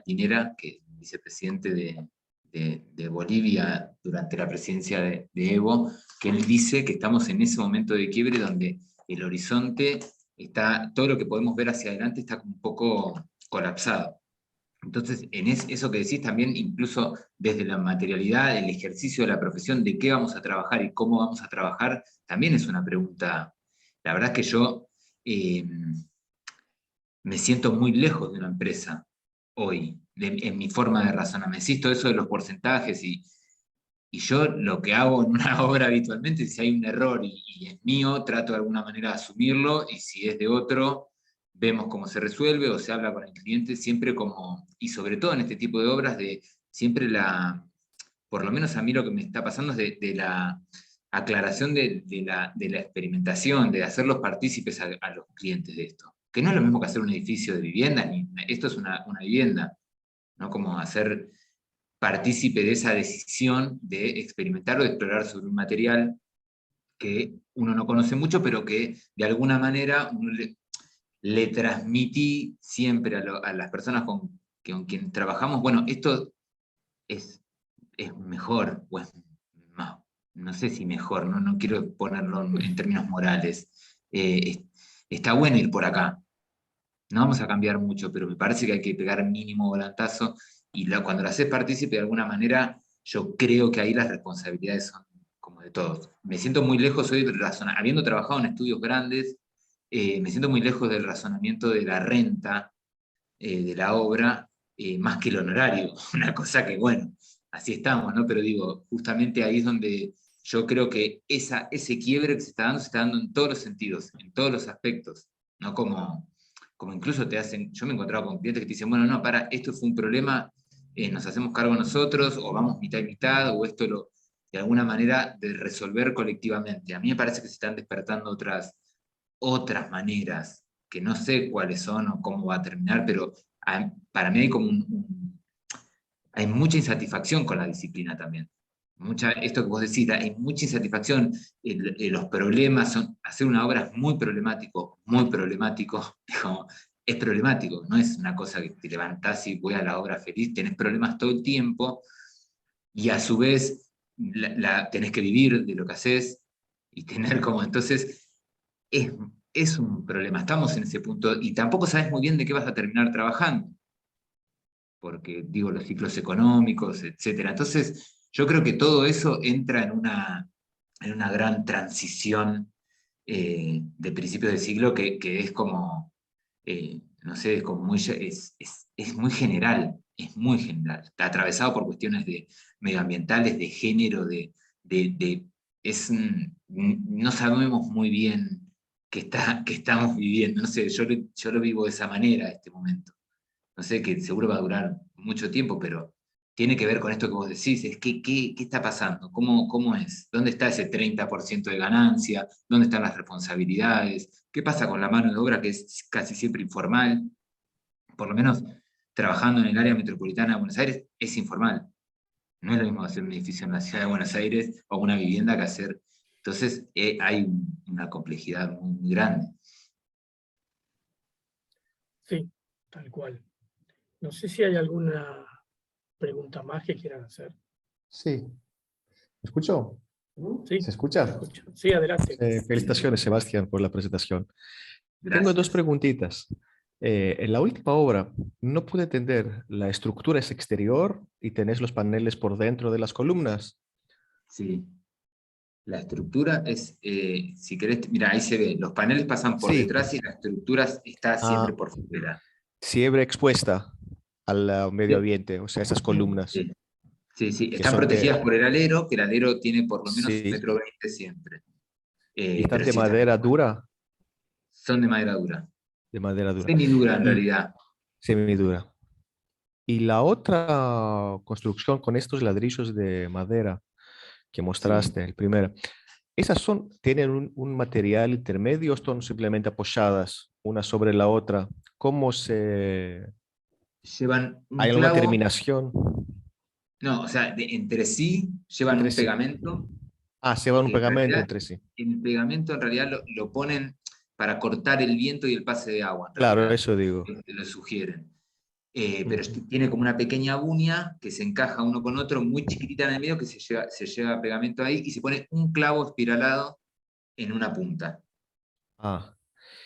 Linera, que es vicepresidente de Bolivia durante la presidencia de Evo, que él dice que estamos en ese momento de quiebre donde el horizonte está, todo lo que podemos ver hacia adelante está un poco colapsado. Entonces, en eso que decís también, incluso desde la materialidad, el ejercicio de la profesión, de qué vamos a trabajar y cómo vamos a trabajar, también es una pregunta. La verdad es que yo me siento muy lejos de una empresa hoy, en mi forma de razonar. Me insisto eso de los porcentajes y yo lo que hago en una obra habitualmente, si hay un error y es mío, trato de alguna manera de asumirlo, y si es de otro, vemos cómo se resuelve o se habla con el cliente, siempre como, y sobre todo en este tipo de obras, de siempre por lo menos a mí lo que me está pasando es de aclaración de la experimentación, de hacerlos partícipes a los clientes de esto. Que no es lo mismo que hacer un edificio de vivienda, ni esto es una vivienda, ¿no? Como hacer partícipe de esa decisión de experimentar o de explorar sobre un material que uno no conoce mucho, pero que de alguna manera uno le transmití siempre a las personas con quien trabajamos, bueno, esto es mejor, o es más, no sé si mejor, no quiero ponerlo en términos morales, está bueno ir por acá, no vamos a cambiar mucho, pero me parece que hay que pegar mínimo volantazo, y cuando lo haces partícipe de alguna manera, yo creo que ahí las responsabilidades son como de todos. Me siento muy lejos hoy, habiendo trabajado en estudios grandes, me siento muy lejos del razonamiento de la renta de la obra, más que el honorario, una cosa que, bueno, así estamos, ¿no? Pero digo, justamente ahí es donde yo creo que ese quiebre que se está dando en todos los sentidos, en todos los aspectos, ¿no? Como incluso te hacen, yo me he encontrado con clientes que te dicen, bueno, no, para, esto fue un problema, nos hacemos cargo nosotros, o vamos mitad y mitad, o esto de alguna manera de resolver colectivamente. A mí me parece que se están despertando otras maneras, que no sé cuáles son o cómo va a terminar, pero para mí hay como hay mucha insatisfacción con la disciplina también. Esto que vos decís, hay mucha insatisfacción, los problemas son, hacer una obra es muy problemático, digamos, es problemático, no es una cosa que te levantás y voy a la obra feliz, tenés problemas todo el tiempo, y a su vez tenés que vivir de lo que haces, y tener como, entonces, es un problema, estamos en ese punto, y tampoco sabes muy bien de qué vas a terminar trabajando, porque digo, los ciclos económicos, etcétera. Entonces, yo creo que todo eso entra en una gran transición de principios de siglo que es como, no sé, es como es muy general, es muy general. Está atravesado por cuestiones medioambientales, de género, no sabemos muy bien qué estamos viviendo. No sé, yo lo vivo de esa manera este momento. No sé, que seguro va a durar mucho tiempo, pero tiene que ver con esto que vos decís, es qué está pasando, cómo es, dónde está ese 30% de ganancia, dónde están las responsabilidades, qué pasa con la mano de obra que es casi siempre informal, por lo menos trabajando en el área metropolitana de Buenos Aires es informal. No es lo mismo hacer un edificio en la ciudad de Buenos Aires o una vivienda que hacer. Entonces hay una complejidad muy grande. Sí, tal cual. No sé si hay alguna pregunta más que quieran hacer. Sí. ¿Me escucho? Sí, ¿Se escucha? escucho. Sí, adelante. Felicitaciones, Sebastián, por la presentación. Gracias. Tengo dos preguntitas. En la última obra no pude entender, ¿la estructura es exterior y tenés los paneles por dentro de las columnas? Sí. La estructura es, si querés, mira, ahí se ve, los paneles pasan por Sí. detrás y la estructura está siempre por fuera. Siempre expuesta al medio Sí. ambiente, o sea, esas columnas. Sí, Que están son protegidas por el alero, que el alero tiene por lo menos Sí. 1,20 m siempre. ¿Y están Pero de sí madera dura? son de madera dura. De madera dura. Semidura en Y realidad. semidura. Y la otra construcción con estos ladrillos de madera que Sí. mostraste, el primero, ¿esas tienen un material intermedio o son simplemente apoyadas una sobre la otra? ¿Cómo Llevan un hay alguna clavo, terminación no, o sea, entre sí llevan entre un sí? pegamento, Ah, se van un que en pegamento realidad entre sí. el pegamento en realidad lo ponen para cortar el viento y el pase de agua, en Claro, realidad. eso digo. Lo sugieren. Pero Ujú. tiene como una pequeña uña que se encaja uno con otro, muy chiquitita en el medio, que se lleva pegamento ahí y se pone un clavo espiralado en una punta, Ah,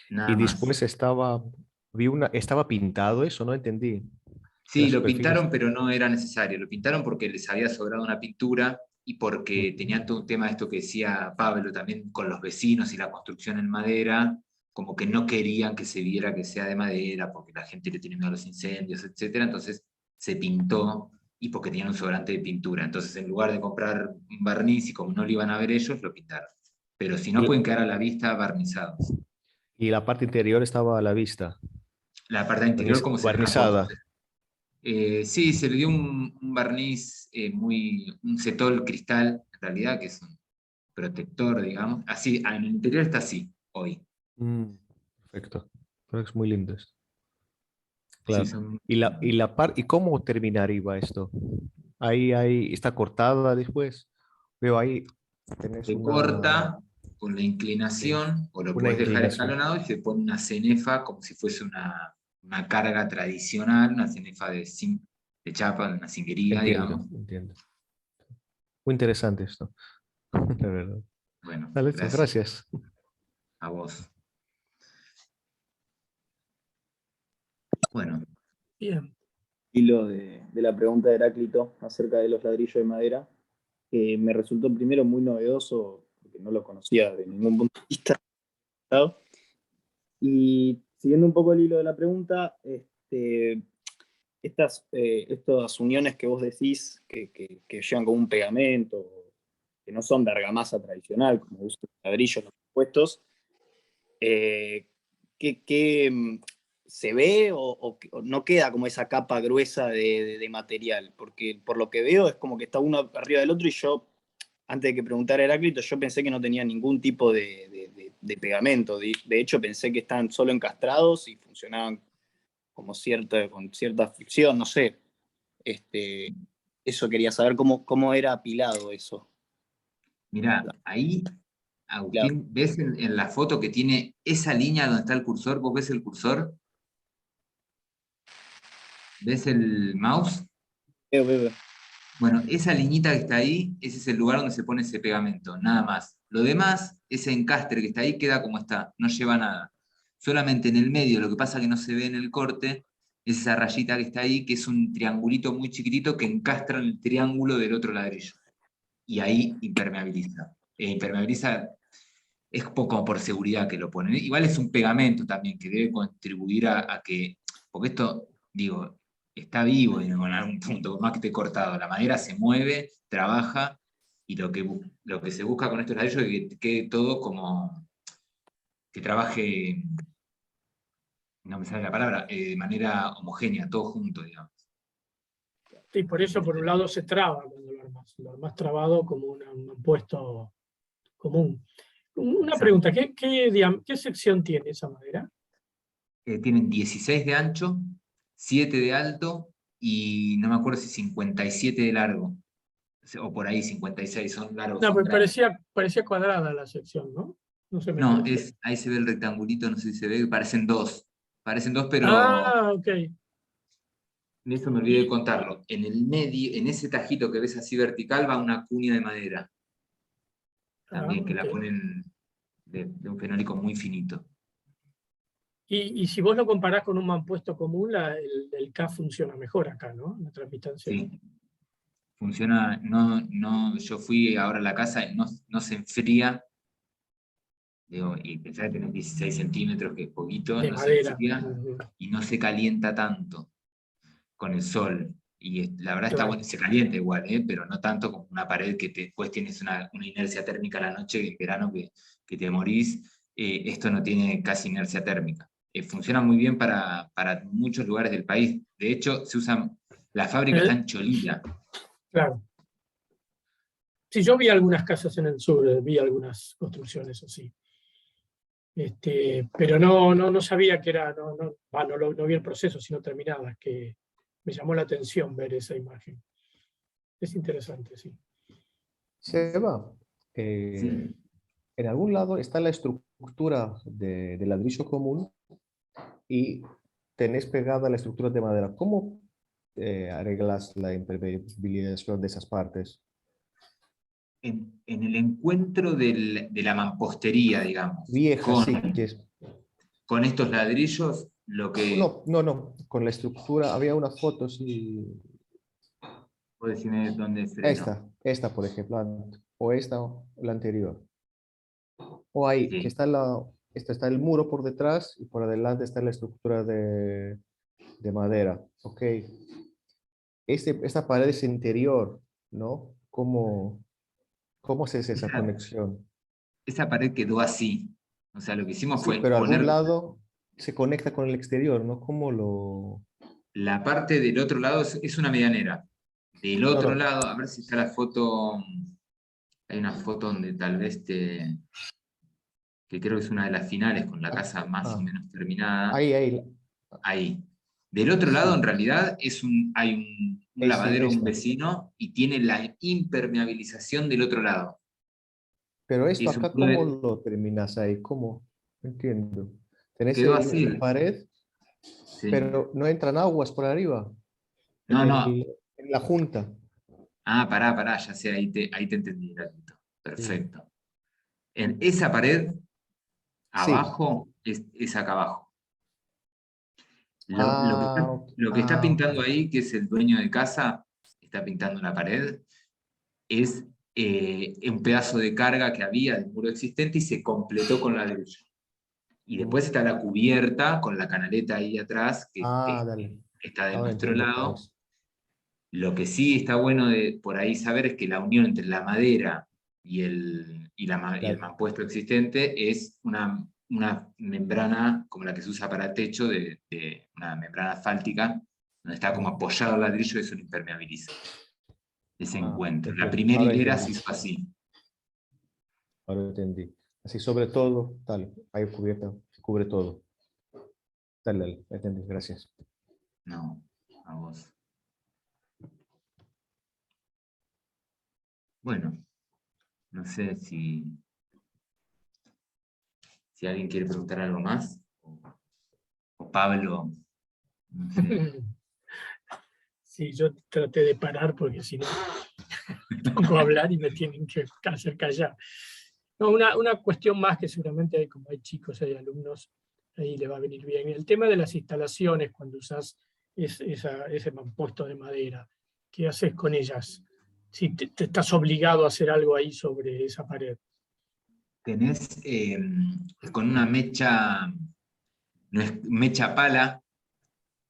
y nada más. después estaba pintado eso, no entendí. Sí, Las lo superficies. pintaron, pero no era necesario. Lo pintaron porque les había sobrado una pintura y porque Ujú. tenían todo un tema de esto que decía Pablo también con los vecinos y la construcción en madera, como que no querían que se viera que sea de madera porque la gente le tiene miedo a los incendios, etcétera. Entonces se pintó y porque tenían un sobrante de pintura. Entonces en lugar de comprar un barniz y como no lo iban a ver ellos, lo pintaron. Pero si no Y, pueden quedar a la vista barnizados. y la parte interior estaba a la vista, La parte interior como se destapó. barnizada. Sí, se le dio un barniz un cetol cristal, en realidad, que es protector, digamos. Así, en el interior está así, hoy. Perfecto. Creo que es muy lindo esto. Sí, Claro. son, ¿Y cómo terminaría esto? Ahí está cortada después. Veo ahí, tenés se corta con la inclinación, o lo una podés dejar inclinación. escalonado y se pone una cenefa como si fuese una carga tradicional, una cenefa de chapa, una cinguería, Entiendo, digamos. entiendo. Muy interesante esto, la verdad. Bueno, Dale, gracias gracias. a vos. Bueno, Bien. Hilo de la pregunta de Heráclito acerca de los ladrillos de madera, que me resultó primero muy novedoso, porque no lo conocía de ningún punto de vista, ¿no? Y siguiendo un poco el hilo de la pregunta, estas uniones que vos decís que llevan como un pegamento, que no son de argamasa tradicional, como usan los ladrillos, los compuestos, ¿qué se ve o no queda como esa capa gruesa de material? Porque por lo que veo es como que está uno arriba del otro y yo, antes de que preguntara Heráclito, yo pensé que no tenía ningún tipo de pegamento. De hecho, pensé que estaban solo encastrados y funcionaban como con cierta fricción, no sé. Eso quería saber cómo era apilado eso. mirá, ahí, Claro. Agustín, ¿ves en la foto que tiene esa línea donde está el cursor? ¿Vos ves el cursor? ¿Ves el mouse? Veo. Bueno, esa liñita que está ahí, ese es el lugar donde se pone ese pegamento, nada más. Lo demás, ese encastre que está ahí, queda como está, no lleva nada. Solamente en el medio, lo que pasa que no se ve en el corte, es esa rayita que está ahí, que es un triangulito muy chiquitito que encastra en el triángulo del otro ladrillo. Y ahí impermeabiliza. Impermeabiliza es poco por seguridad que lo ponen. Igual es un pegamento también que debe contribuir a que, porque esto, digo, está vivo en algún punto, por más que esté cortado. La madera se mueve, trabaja, y lo que se busca con estos ladrillos es que quede todo como, que trabaje, no me sale la palabra, de manera homogénea, todo junto, digamos. Y por eso, por un lado, se traba cuando lo armás trabado como un puesto común. Una Exacto. pregunta, ¿qué sección tiene esa madera? Tienen 16 de ancho, 7 de alto, y no me acuerdo si 57 de largo. O por ahí 56, son largos, No, son pues grandes. parecía cuadrada la sección, ¿no? No se me No, explica. ahí se ve el rectangulito, no sé si se ve, parecen dos, pero Ah, ok. de eso me olvidé de contarlo. En el medio, en ese tajito que ves así vertical, va una cuña de madera, también, que Ok. la ponen de un fenólico muy finito. Y si vos lo comparás con un mampuesto común, el K funciona mejor acá, ¿no? La transmitancia. Sí, funciona, yo fui ahora a la casa, no se enfría. Digo, y pensar que tenés 16 centímetros, que es poquito, De no se madera. enfría Ujú. y no se calienta tanto con el sol. Y la verdad está Claro. bueno, se calienta igual, pero no tanto como una pared que después tienes una inercia térmica a la noche, en verano que te morís. Esto no tiene casi inercia térmica. Funciona muy bien para muchos lugares del país. De hecho, la fábrica está Eh, en Cholila. claro. Sí, yo vi algunas casas en el sur, vi algunas construcciones así. Pero no sabía que era, no vi el proceso, sino terminadas, que me llamó la atención ver esa imagen. Es interesante, sí. Seba, Sí. en algún lado está la estructura de ladrillo común y tenés pegada la estructura de madera. ¿Cómo arreglas la impermeabilización de esas partes? En el encuentro de la mampostería, digamos, Vieja, sí, que es... con estos ladrillos, lo que... No, con la estructura, había una foto, sí, ¿Puedo decirme dónde freno? esta por ejemplo, o esta, o la anterior. O ahí, que Sí. está está el muro por detrás y por adelante está la estructura de madera, ¿ok? Esta pared es interior, ¿no? ¿Cómo se hace esa conexión? Esa pared quedó así. O sea, lo que hicimos Sí, fue pero algún poner lado se conecta con el exterior, ¿no? ¿Cómo lo...? la parte del otro lado, es una medianera. Del No, otro no, lado, a ver si está la foto. Hay una foto donde tal vez que creo que es una de las finales, con la casa más o menos terminada. Ahí. Ahí. Del otro lado, Sí. en realidad, hay un lavadero, un Esta. vecino, y tiene la impermeabilización del otro lado. Pero esto Es un acá, ¿cómo mueble- lo terminas ahí? ¿Cómo? No entiendo. Tenés Quedó así. la pared, Sí. pero no entran aguas por arriba. No, no. En la junta. Ah, pará, ya sé, ahí te entendí, Heraclito. Sí. Perfecto. En esa pared, Sí. abajo, es acá abajo. Ah, ok. Lo que está Ok. pintando ahí, que es el dueño de casa, está pintando la pared, es un pedazo de carga que había del muro existente y se completó con ladrillo. Y después está la cubierta con la canaleta ahí atrás, que Dale. está de Ahora nuestro entiendo cómo lado. es. Lo que sí está bueno por ahí saber es que la unión entre la madera y y el Dale. mampuesto existente es una membrana como la que se usa para techo, de una membrana asfáltica, donde está como apoyado el ladrillo y eso lo impermeabiliza. Ese encuentro. La Entiendo. primera Ahora hilera se entendí. hizo así. Ahora entendí. Así sobre todo, tal. Hay cubierta, se cubre todo. Dale. Entendí. Gracias. No, a vos. Bueno, no sé si alguien quiere preguntar algo más. O Pablo, no sé. Sí, yo traté de parar porque si no pongo a hablar y me tienen que hacer callar. No, una cuestión más que seguramente como hay chicos, hay alumnos, ahí le va a venir bien. El tema de las instalaciones, cuando usas ese mampuesto de madera, ¿qué haces con ellas? Si te estás obligado a hacer algo ahí sobre esa pared. Tenés con una mecha, no es mecha pala,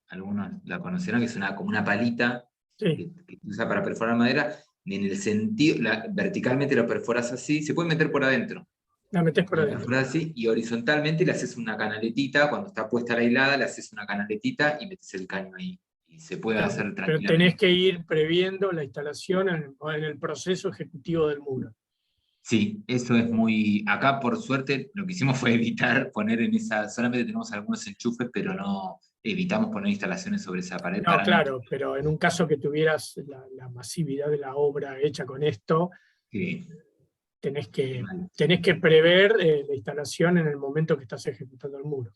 algunos la conocerán, que es como una palita Sí, que se usa para perforar madera, y en el sentido, verticalmente lo perforas así, se puede meter por adentro. la metés por Lo adentro. perforas así, y horizontalmente le haces una canaletita, cuando está puesta la hilada, le haces una canaletita y metes el caño ahí. Y se puede hacer Pero tenés tranquilamente. que ir previendo la instalación en el proceso ejecutivo del muro. Sí, eso es muy... Acá, por suerte, lo que hicimos fue evitar poner en esa... Solamente tenemos algunos enchufes, pero no evitamos poner instalaciones sobre esa pared No, para no... claro, pero en un caso que tuvieras la masividad de la obra hecha con esto, Sí, tenés mal. que prever la instalación en el momento que estás ejecutando el muro.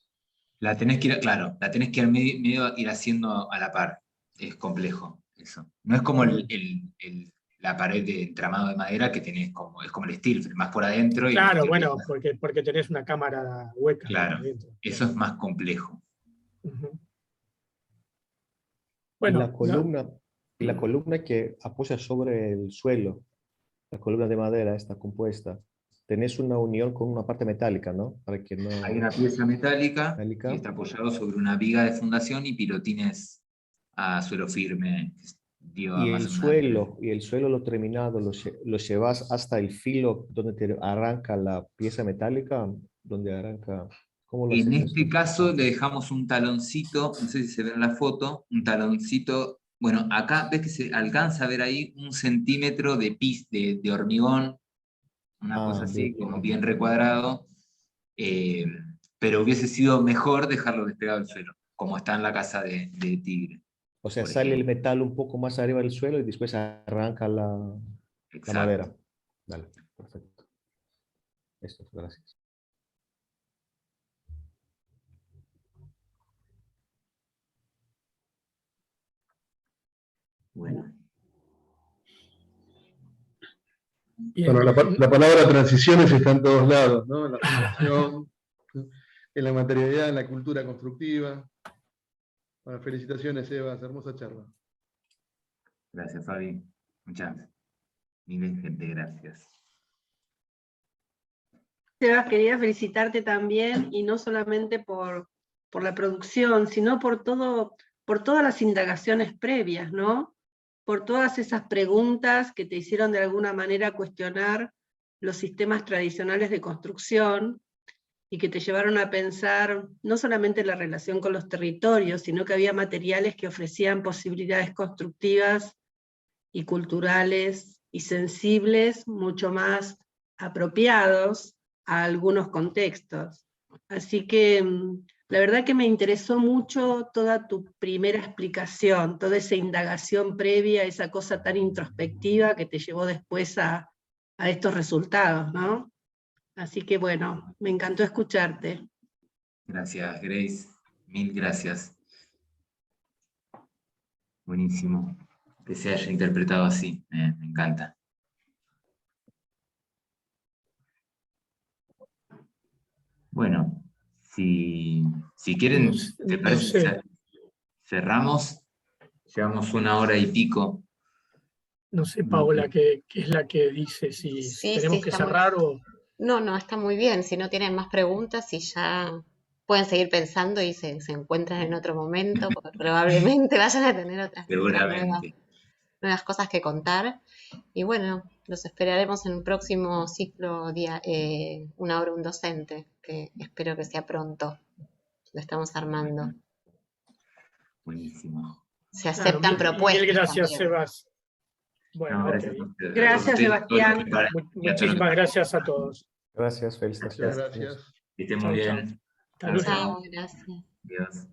La tenés que ir, claro, la tenés que ir medio ir haciendo a la par. Es complejo eso. No es como la pared de entramado de madera que tenés como... Es como el steel, más por adentro y Claro, te bueno, olvidas. porque tenés una cámara hueca Claro, adentro. eso es más complejo. Ujú. Y Bueno, no, la columna que apoya sobre el suelo, la columna de madera está compuesta, tenés una unión con una parte metálica, ¿no? Para que Hay no... una pieza metálica y Metálica. está apoyado sobre una viga de fundación y pilotines a suelo firme, dio más o menos. Y el suelo lo terminado, lo llevas hasta el filo donde te arranca la pieza metálica, donde arranca... ¿Cómo lo En haces esto? este caso le dejamos un taloncito, no sé si se ve en la foto, un taloncito, bueno, acá ves que se alcanza a ver ahí 1 centímetro de hormigón, una cosa Bien, así, bien. como bien recuadrado, eh, pero hubiese sido mejor dejarlo despegado del suelo, como está en la casa de Tigre, O sea, por sale el ejemplo. metal un poco más arriba del suelo y después arranca la Exacto. madera. Dale, perfecto. Esto, gracias. Bueno. bien. Bueno, la palabra transiciones está en todos lados, ¿no? En la formación, en la materialidad, en la cultura constructiva. Bueno, felicitaciones, Evas, hermosa charla. Gracias, Fabi. Muchas miles de gracias. Sebas, quería felicitarte también, y no solamente por la producción, sino por todas las indagaciones previas, ¿no? Por todas esas preguntas que te hicieron de alguna manera cuestionar los sistemas tradicionales de construcción, y que te llevaron a pensar no solamente la relación con los territorios, sino que había materiales que ofrecían posibilidades constructivas y culturales y sensibles, mucho más apropiados a algunos contextos. Así que la verdad que me interesó mucho toda tu primera explicación, toda esa indagación previa, esa cosa tan introspectiva que te llevó después a estos resultados, ¿no? Así que bueno, me encantó escucharte. Gracias, Grace. Mil gracias. Buenísimo. Que se haya interpretado así. Me encanta. Bueno, si quieren, ¿te parece? sé. Cerramos. Llevamos 1 hora y pico. No sé, Paola, que es la que dice si Sí, tenemos sí, que está muy- cerrar o... No, está muy bien. Si no tienen más preguntas, y ya pueden seguir pensando y se encuentran en otro momento, porque probablemente vayan a tener otras Seguramente. nuevas cosas que contar. Y bueno, los esperaremos en un próximo ciclo, Una hora un docente, que espero que sea pronto. Lo estamos armando. Buenísimo. Se Claro, aceptan propuestas mil gracias, también. Sebas. No, Bueno, ok. gracias a ustedes, Gracias, todo lo que Sebastián. preparan y a todo lo que Muchísimas gracias a todos. Gracias, Muchas felicitaciones. gracias. Que estén muy Chau, chau. bien. Hasta luego. Chao, gracias. Adiós.